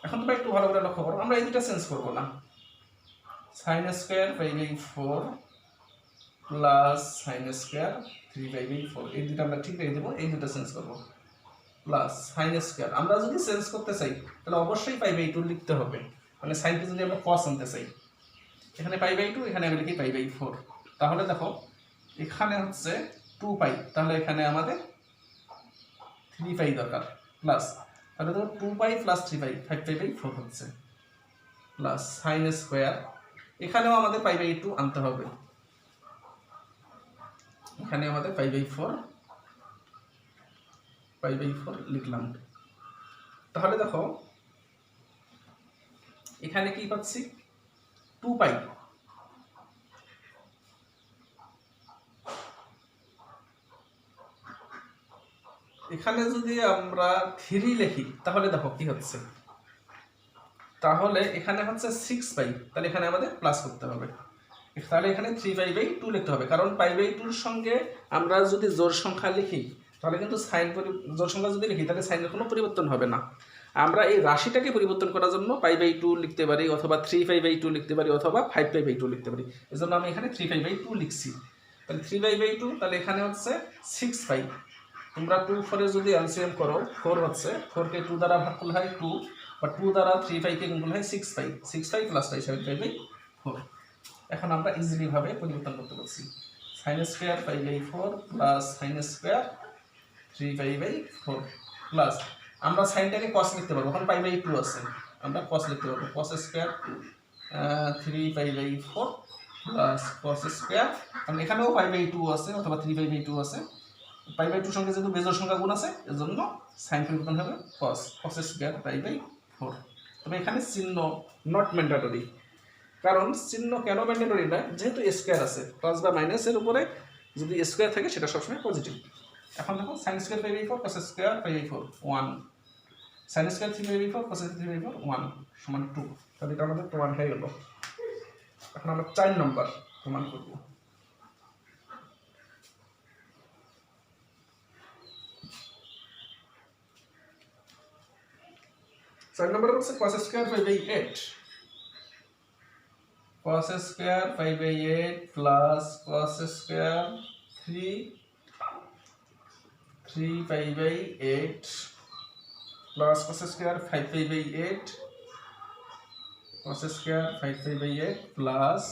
এখন তোমরা একটু ভালো করে লক্ষ্য করো, আমরা এই দুটো চেঞ্জ করব না। sin square pi by 4 plus sin square 3 pi by 4, এই দুটো আমরা ঠিক রেখে দেব, এই দুটো চেঞ্জ করব। প্লাস sin স্কয়ার, আমরা যদি চেঞ্জ করতে চাই তাহলে অবশ্যই পাই বাই 2 লিখতে হবে। মানে sin কে যদি আমরা cos আনতে চাই, এখানে পাই বাই 2, এখানে আমি লিখি পাই বাই 4। তাহলে দেখো এখানে হচ্ছে 2 পাই, তাহলে এখানে আমাদের 3 পাই দরকার, প্লাস তাহলে দেখো 2 পাই প্লাস 3 পাই 5 পাই বাই 4 হচ্ছে, প্লাস sin স্কয়ার, এখানেও আমাদের পাই বাই 2 আনতে হবে, এখানে আমাদের পাই বাই 4 লিখলাম। তাহলে দেখো এখানে কি পাচ্ছি 2 পাই, এখানে যদি আমরা 3 লিখি তাহলে দেখো কি হচ্ছে, তাহলে এখানে হচ্ছে 6 পাই, তাহলে এখানে আমাদের প্লাস করতে হবে। তাহলে এখানে 3 পাই বাই 2 লিখতে হবে, কারণ পাই বাই 2 এর সঙ্গে আমরা যদি জোড় সংখ্যা লিখি তাহলে কিন্তু সাইন জোড় সংখ্যা যদি লিখি তাহলে সাইনের কোনো পরিবর্তন হবে না। আমরা এই রাশিটাকে পরিবর্তন করার জন্য পাই বাই 2 লিখতে পারি, অথবা 3 পাই বাই 2 লিখতে পারি, অথবা 5 পাই বাই 2 লিখতে পারি। এজন্য আমি এখানে 3 পাই বাই 2 লিখছি। তাহলে 3 পাই বাই 2, তাহলে এখানে হচ্ছে 6 পাই। তোমরা 2 4 এর যদি এলসিএম করো 4 হচ্ছে, 4 কে 2 দ্বারা ভাগ করলে হয় 2, বা 2 দ্বারা 3 পাই কে গুণ করলে হয় 6 পাই, 6 পাই প্লাস 7 পাই বাই 4। এখন আমরা ইজিলি ভাবে পরিবর্তন করতে পারছি, sin square pi by 4 plus sin square 3 pi by 4 plus, আমরা সাইনটাকে cos লিখতে পারবো, কারণ পাই বাই 2 আছে, আমরা cos লিখতে পারবো, cos square 3 pi by 4 plus cos square, কারণ এখানেও পাই বাই 2 আছে অথবা 3 পাই বাই 2 আছে, পাই বাই 2 সঙ্গে যেহেতু বেজোড় সংখ্যা গুণ আছে এজন্য সাইন পরিবর্তন হবে cos স্কয়ার পাই বাই 4। তবে এখানে চিহ্ন নট ম্যান্ডেটরি, কারণ চিহ্ন কেন ম্যান্ডেটরি না, যেহেতু স্কয়ার আছে, প্লাস বা মাইনাসের উপরে যদি স্কয়ার থাকে সেটা সবসময় পজিটিভ। এখন দেখো sin square pi by 4 cos square pi by 4 1, sin square 3 pi by 4 cos 3 pi by 4 1 সমান 2, তাহলে এটা আমাদের প্রমাণ হয়ে গেল। এখন আমরা 4 নম্বর প্রমাণ করব। চার নম্বরে বলছে cos square 5/8 cos square 5/8 plus cos square 3/8 plus cos square 5/8 cos square 5/8 plus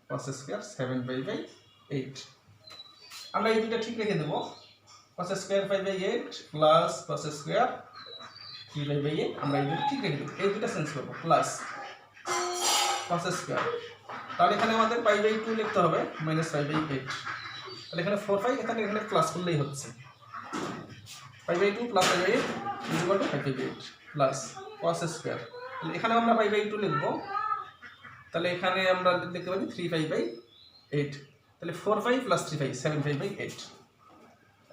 cos square 7/8। আমরা এই দুটো ঠিক রেখে দেব। cos square 5/8 plus cos square 3/8 আমরা এই দুটো ঠিক রেখে দেব। এই দুটো চেঞ্জ করব প্লাস cos স্কয়ার, তাহলে এখানে আমাদের π/2 লিখতে হবে -5/8। তাহলে এখানে 4/5, এখানে প্লাস করলেই হচ্ছে। π/2 প্লাস π/8 5/8 প্লাস cos স্কয়ার। তাহলে এখানে আমরা π/2 লিখব, তাহলে এখানে আমরা লিখতে পারি 3/8। তাহলে 4/5 প্লাস 3/5 7/8।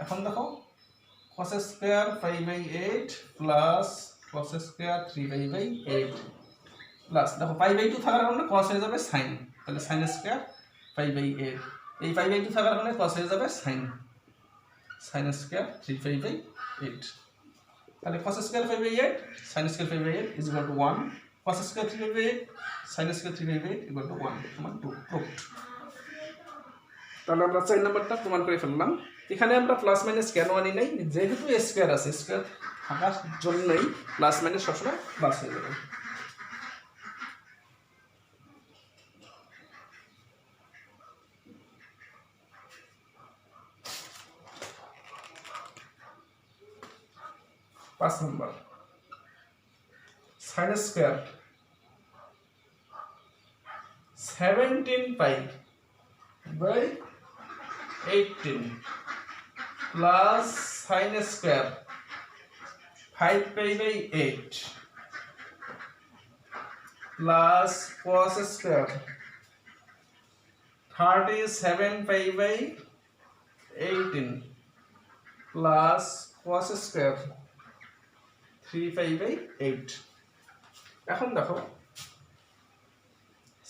এখন দেখো cos square 5/8 plus cos square 3/8 plus দেখো π/2 থাকার কারণে cos হয়ে যাবে sin, তাহলে sin স্কয়ার 5/8। এই π/2 থাকার কারণে cos হয়ে যাবে sin স্কয়ার 3/8। তাহলে cos square 5/8 sin square 5/8 = 1, cos square 3/8 sin square 3/8 = 1 সমান 2 প্রুফড। তাহলে আমরা 4 নাম্বারটা প্রমাণ করে ফেললাম। এখানে আমরা প্লাস মাইনাস কেন আনি নাই, যেহেতু স্কয়ার আছে, স্কয়ার থাকার জন্যই প্লাস মাইনাস সবসময় প্লাস হয়ে যাবে। পাঁচ নম্বর sin square 17π/18 plus sin square 5π/8 plus cos square 37π/18 plus cos square 3/8। এখন দেখো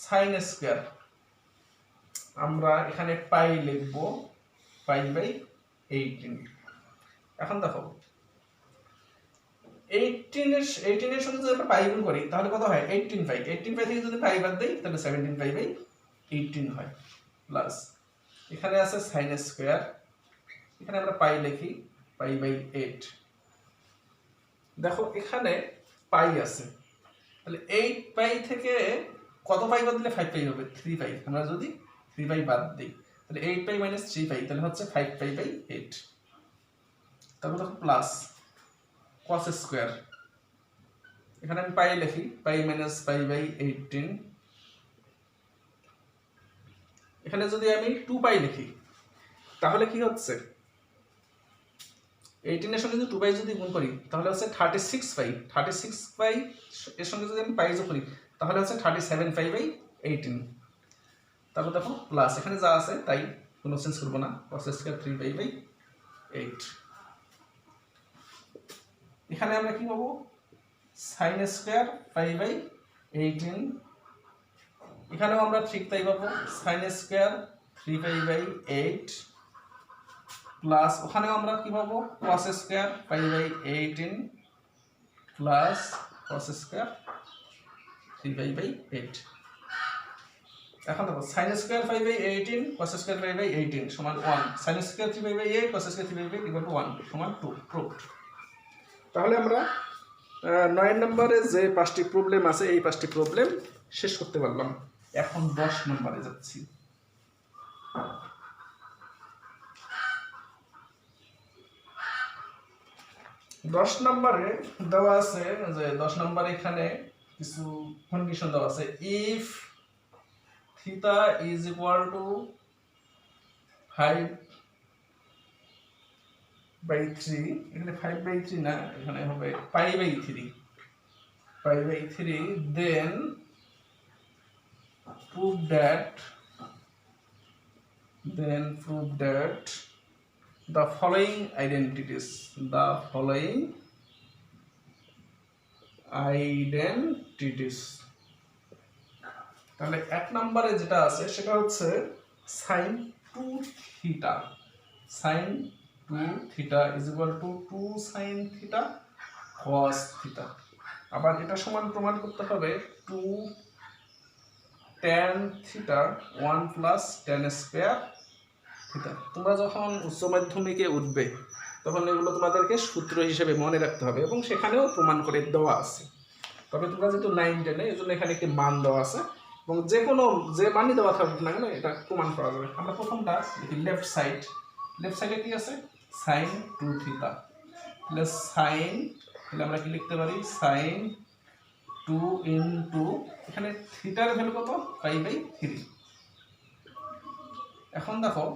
sin স্কয়ার আমরা এখানে পাই লিখব π/18। এখন দেখো 18 এর সাথে যদি আমরা পাই গুণ করি তাহলে কত হয় 18π। 18π থেকে যদি পাই বাদ দেই তাহলে 17π/18 হয় প্লাস এখানে আছে sin স্কয়ার, এখানে আমরা পাই লিখি π/8। দেখো এখানে পাই আছে, তাহলে 8π থেকে কত পাই বাদ দিলে 5π হবে 3π। আমরা যদি 3π বাদ দিই তাহলে 8π - 3π তাহলে হচ্ছে 5π/8। তারপর দেখো প্লাস cos স্কয়ার, এখানে আমি পাই লিখি π - π/18। এখানে যদি আমি 2π লিখি তাহলে কি হচ্ছে 18 এর সঙ্গে যদি 2π যদি গুণ করি তাহলে হচ্ছে 36π। 36π এর সঙ্গে যদি আমি পাই যোগ করি তাহলে হচ্ছে 37π/18। তারপর দেখো প্লাস এখানে যা আছে তাই কোনো চেঞ্জ করব না, cos স্কয়ার 3π/8। এখানে আমরা কি পাবো sin স্কয়ার 5/18। এখানেও আমরা ঠিক তাই পাবো sin স্কয়ার 3π/8 প্লাস ওখানেও আমরা কি পাবো cos square 5/18 plus cos square 3π/8। এখন দেখো sin স্কয়ার 5/18 cos স্কয়ার 5/18 সমান 1, sin স্কয়ার 3π/8 cos স্কয়ার 3π/8 = 1 সমান 2 প্রুফড। তাহলে আমরা 9 নম্বরে যে 5টি প্রবলেম আছে এই 5টি প্রবলেম শেষ করতে পারলাম। এখন 10 নম্বরে যাচ্ছি। 10 নম্বরে দেওয়া আছে যে 10 নম্বরে এখানে কিছু কন্ডিশন দেওয়া আছে। If theta is equal two 5/3, এখানে 5/3 না, এখানে হবে π/3, then prove that the following identities তাহলে 1 নম্বরে যেটা আছে সেটা হচ্ছে sin 2 theta, sin 2 theta is equal two 2 sin theta cos theta. আবার এটা সমান প্রমাণ করতে হবে 2 tan theta 1 plus tan square theta. তোমরা যখন উচ্চ মাধ্যমিকে উঠবে তখন এগুলো তোমাদেরকে সূত্র হিসেবে মনে রাখতে হবে এবং সেখানেও প্রমাণ করে দেওয়া আছে। তবে তোমরা যেহেতু 9 10 এই জন্য এখানে একটি মান দেওয়া আছে এবং যে কোনো যে মানই দেওয়া থাকুক না কেন এটা প্রমাণ করা যাবে। আমরা প্রথমটা দেখি লেফট সাইডে কি আছে sin 2 থিটা প্লাস sin, তাহলে আমরা কি লিখতে পারি sin 2 ইনটু এখানে থিটার ভ্যালু কত π/3। এখন দেখো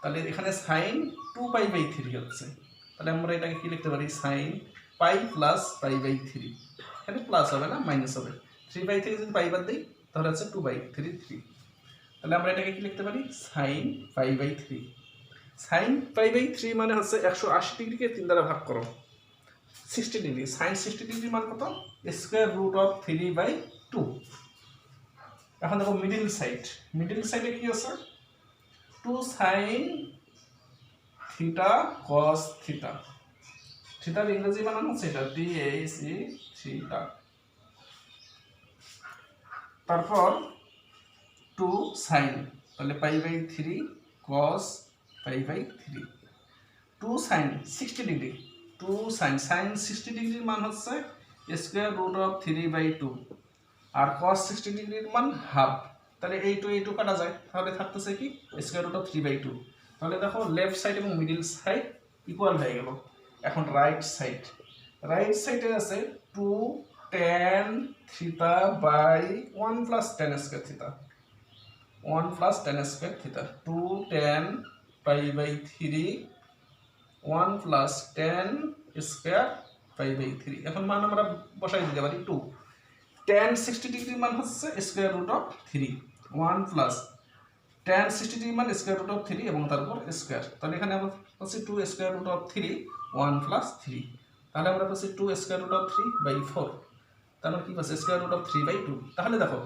তাহলে এখানে sin 2π/3 হচ্ছে, তাহলে আমরা এটাকে কি লিখতে পারি sin π প্লাস π/3, এখানে প্লাস হবে না মাইনাস হবে, 3/3 যদি পাই বাদ দিই তাহলে হচ্ছে 2/3, তাহলে আমরা এটাকে কি লিখতে পারি sin π/3। sin π/3 মানে হচ্ছে 180 ডিগ্রিকে 3 দ্বারা ভাগ করো 60 ডিগ্রি, sin 60 ডিগ্রি মান কত স্কয়ার রুট অফ 3/2। এখন দেখো মিডল সাইডে কি আছে 2 sin থিটা cos থিটা, থিটার ইংরেজি বানান হচ্ছে এটা THE থিটা, তারপর 2 sin, তাহলে π/3 cos π/3, 2 sin 60 ডিগ্রি, 2 sin 60 ডিগ্রির মান হচ্ছে স্কয়ার রুট অফ 3/2 আর cos 60 ডিগ্রির মান হাফ, তাহলে এই টু কাটা যায়, তাহলে থাকতেছে কি স্কয়ার রুট অফ 3/2। তাহলে দেখো লেফট সাইড এবং মিডল সাইড ইকুয়াল হয়ে গেল। এখন রাইট সাইডে আছে 2 tan theta by 1 plus tan square theta, 1 plus tan square theta, 2 tan π/3 1 plus tan square π/3। এখন মান আমরা বসাই দিতে পারি 2, tan 60 ডিগ্রির মান হচ্ছে square root of 3, 1 plus tan 60 degree মান স্কয়ার রুট অফ 3 এবং তারপর স্কয়ার, তাহলে এখানে আমরা পাচ্ছি 2 স্কয়ার রুট অফ 3 1 প্লাস 3, তাহলে আমরা পাচ্ছি 2 স্কয়ার রুট অফ 3/4, তারপর কি পাচ্ছি স্কয়ার রুট অফ 3/2। তাহলে দেখো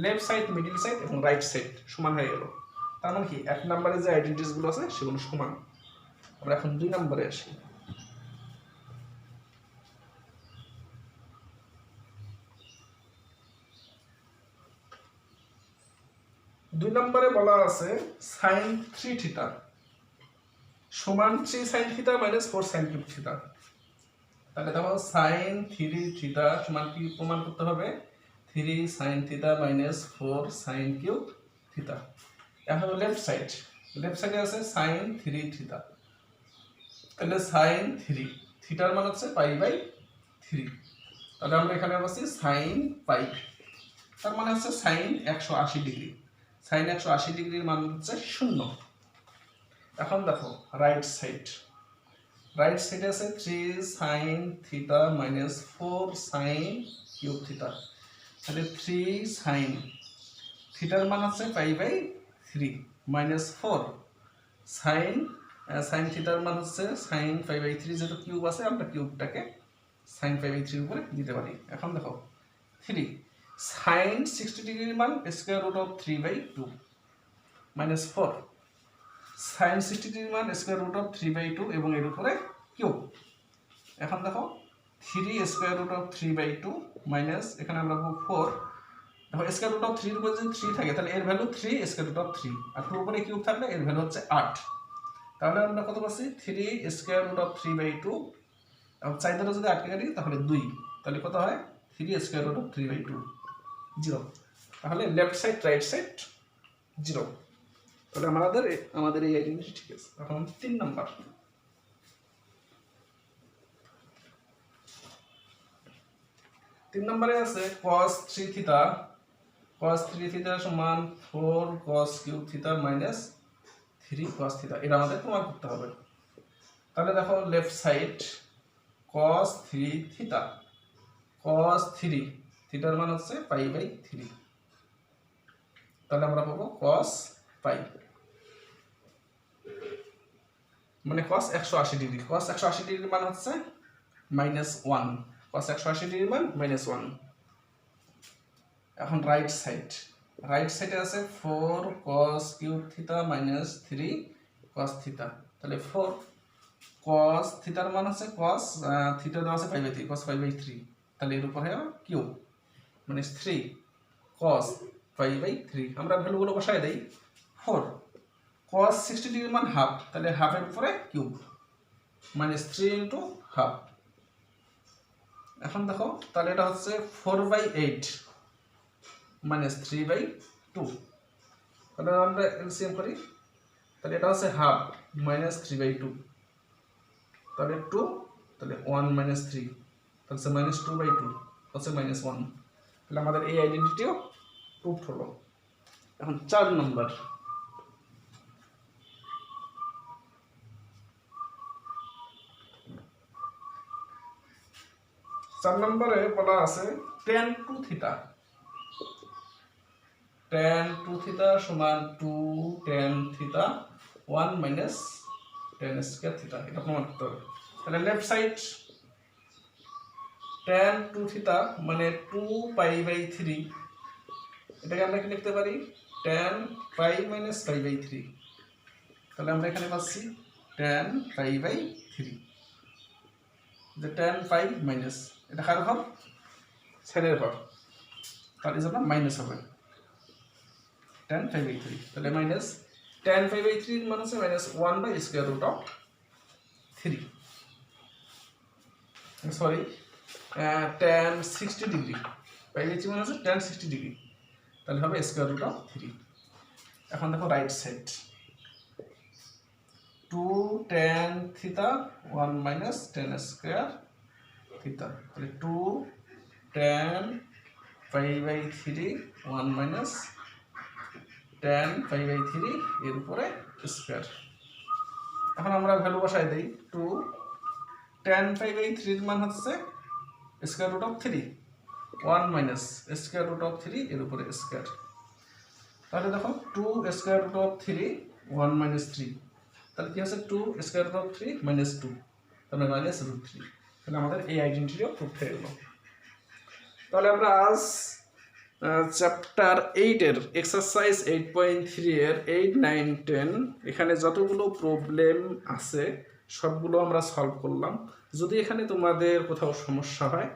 লেফট সাইড মিডল সাইড এবং রাইট সাইড সমান হয়ে গেল, তার মানে কি 1 নম্বরে যে আইডেন্টিটিস গুলো আছে সেগুলো সমান। আমরা এখন 2 নম্বরে আসি। 2 নম্বরে বলা আছে sin 3 থিটা সমান 3 sin theta minus 4 sin cube theta. তাহলে দেখো sin 3 থিটা সমান কি প্রমাণ করতে হবে 3 sin theta minus 4 sin cube theta. এখন লেফট সাইডে আছে sin 3 থিটা, তাহলে sin 3 থিটার মান হচ্ছে π/3, তাহলে আমরা এখানে পাচ্ছি sin π, তার মানে হচ্ছে sin 180 ডিগ্রি, sin 180 ডিগ্রির মান হচ্ছে 0। এখন দেখো রাইট সাইডে আছে 3 sin theta minus 4 sin cube theta, তাহলে 3 sin থিটার মান হচ্ছে π/3 মাইনাস 4 sin থিটার মান হচ্ছে sin π/3, যেহেতু কিউব আছে আমরা কিউবটাকে sin π/3 এর উপরে দিতে পারি। এখন দেখো 3 sin 60 ডিগ্রির মান square root of 3/2 minus 4 sin 60 ডিগ্রির মান স্কয়ার রুট অফ 3/2 এবং এর উপরে কিউব। এখন দেখো 3 স্কয়ার রুট অফ 3/2 মাইনাস এখানে আমরা পাবো 4, দেখো স্কয়ার রুট অফ 3 এর উপরে যদি 3 থাকে তাহলে এর ভ্যালু 3 স্কয়ার রুট অফ 3 আর 2 উপরে কিউব থাকলে এর ভ্যালু হচ্ছে 8, তাহলে আমরা কত পাচ্ছি 3 স্কয়ার রুট অফ 3/2 এবং 4 দ্বারা যদি 8 কাটি তাহলে 2, তাহলে কত হয় 3 স্কয়ার রুট অফ 3/2 0। তাহলে লেফট সাইড রাইট সাইড 0, তাহলে আমাদের এই আইডেন্টিটি ঠিক আছে। এখন 3 নম্বরে আছে cos 3 থিটা সমান 4 cos cube theta minus 3 cos theta, এটা আমাদের প্রমাণ করতে হবে। তাহলে দেখো লেফট সাইড cos 3 থিটার মান হচ্ছে π/3, তাহলে আমরা পাবো cos π মানে cos 180 ডিগ্রি, cos 180 ডিগ্রির মান হচ্ছে -1, cos 180 ডিগ্রির মান -1। এখন রাইট রাইট সাইডে আছে 4 cos cube theta minus 3 cos theta, তাহলে 4 cos থিটার মান আছে cos থিটা দেওয়া আছে 5/3 cos 5/3, তাহলে এর উপরে কিউব মানে 3 cos 5/3। আমরা ভ্যালুগুলো বসাই দেই। 4 cos 60 ডিগ্রির মান হাফ, তাহলে হাফের উপরে কিউব মাইনাস 3 ইন্টু হাফ। এখন দেখো তাহলে এটা হচ্ছে 4/8 মাইনাস 3/2, তাহলে আমরা এলসিএম করি, তাহলে এটা হচ্ছে হাফ মাইনাস 3/2, তাহলে 2, তাহলে 1 মাইনাস 3, তাহলে মাইনাস 2/2 হচ্ছে মাইনাস 1। তাহলে আমাদের এই আইডেন্টিটিও প্রুফ হলো। এখন 4 নম্বর, বলা আছে tan 2 থিটা, tan 2 থিটা সমান 2 tan theta 1 minus tan square theta, এটা প্রমাণ করতে হবে। তাহলে লেফট সাইড tan 2 থিটা মানে 2π/3, এটাকে আমরা কি লিখতে পারি tan পাই মাইনাস π/3, তাহলে আমরা এখানে পাচ্ছি tan π/3, যে tan পাই মাইনাস এটা কার ঘর, ছেলের ঘর, তার জন্য মাইনাস হবে tan π/3, তাহলে মাইনাস tan π/3 মান হচ্ছে মাইনাস 1/√3, সরি tan 60 ডিগ্রি, π/3 মানে হচ্ছে tan 60 ডিগ্রি, তাহলে হবে √3। এখন দেখো right side 2 tan theta 1 minus tan square theta, তাহলে 2 tan π/3 1 মাইনাস tan π/3 এর উপরে স্কয়ার। এখন আমরা ভ্যালু বসাই দেই, 2 tan π/3 এর মান হচ্ছে √3 1 মাইনাস √3 এর উপরে স্কয়ার, তাহলে দেখো 2 √3 1 মাইনাস 3, তাহলে কি আছে 2 √3 মাইনাস 2, তাহলে মাইনাস √3, তাহলে আমাদের এই আইডেন্টিটিও প্রুফ হয়ে গেল। তাহলে আমরা আজ চ্যাপ্টার 8 এর এক্সারসাইজ 8.3 এর 8, 9, 10 এখানে যতগুলো প্রবলেম আছে সবগুলো আমরা সলভ করলাম। যদি এখানে তোমাদের কোথাও সমস্যা হয়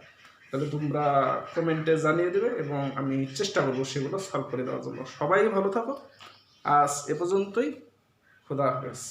তাহলে তোমরা কমেন্টে জানিয়ে দেবে এবং আমি চেষ্টা করবো সেগুলো সলভ করে দেওয়ার জন্য। সবাই ভালো থাকো, আজ এ পর্যন্তই, খোদা হাফেজ।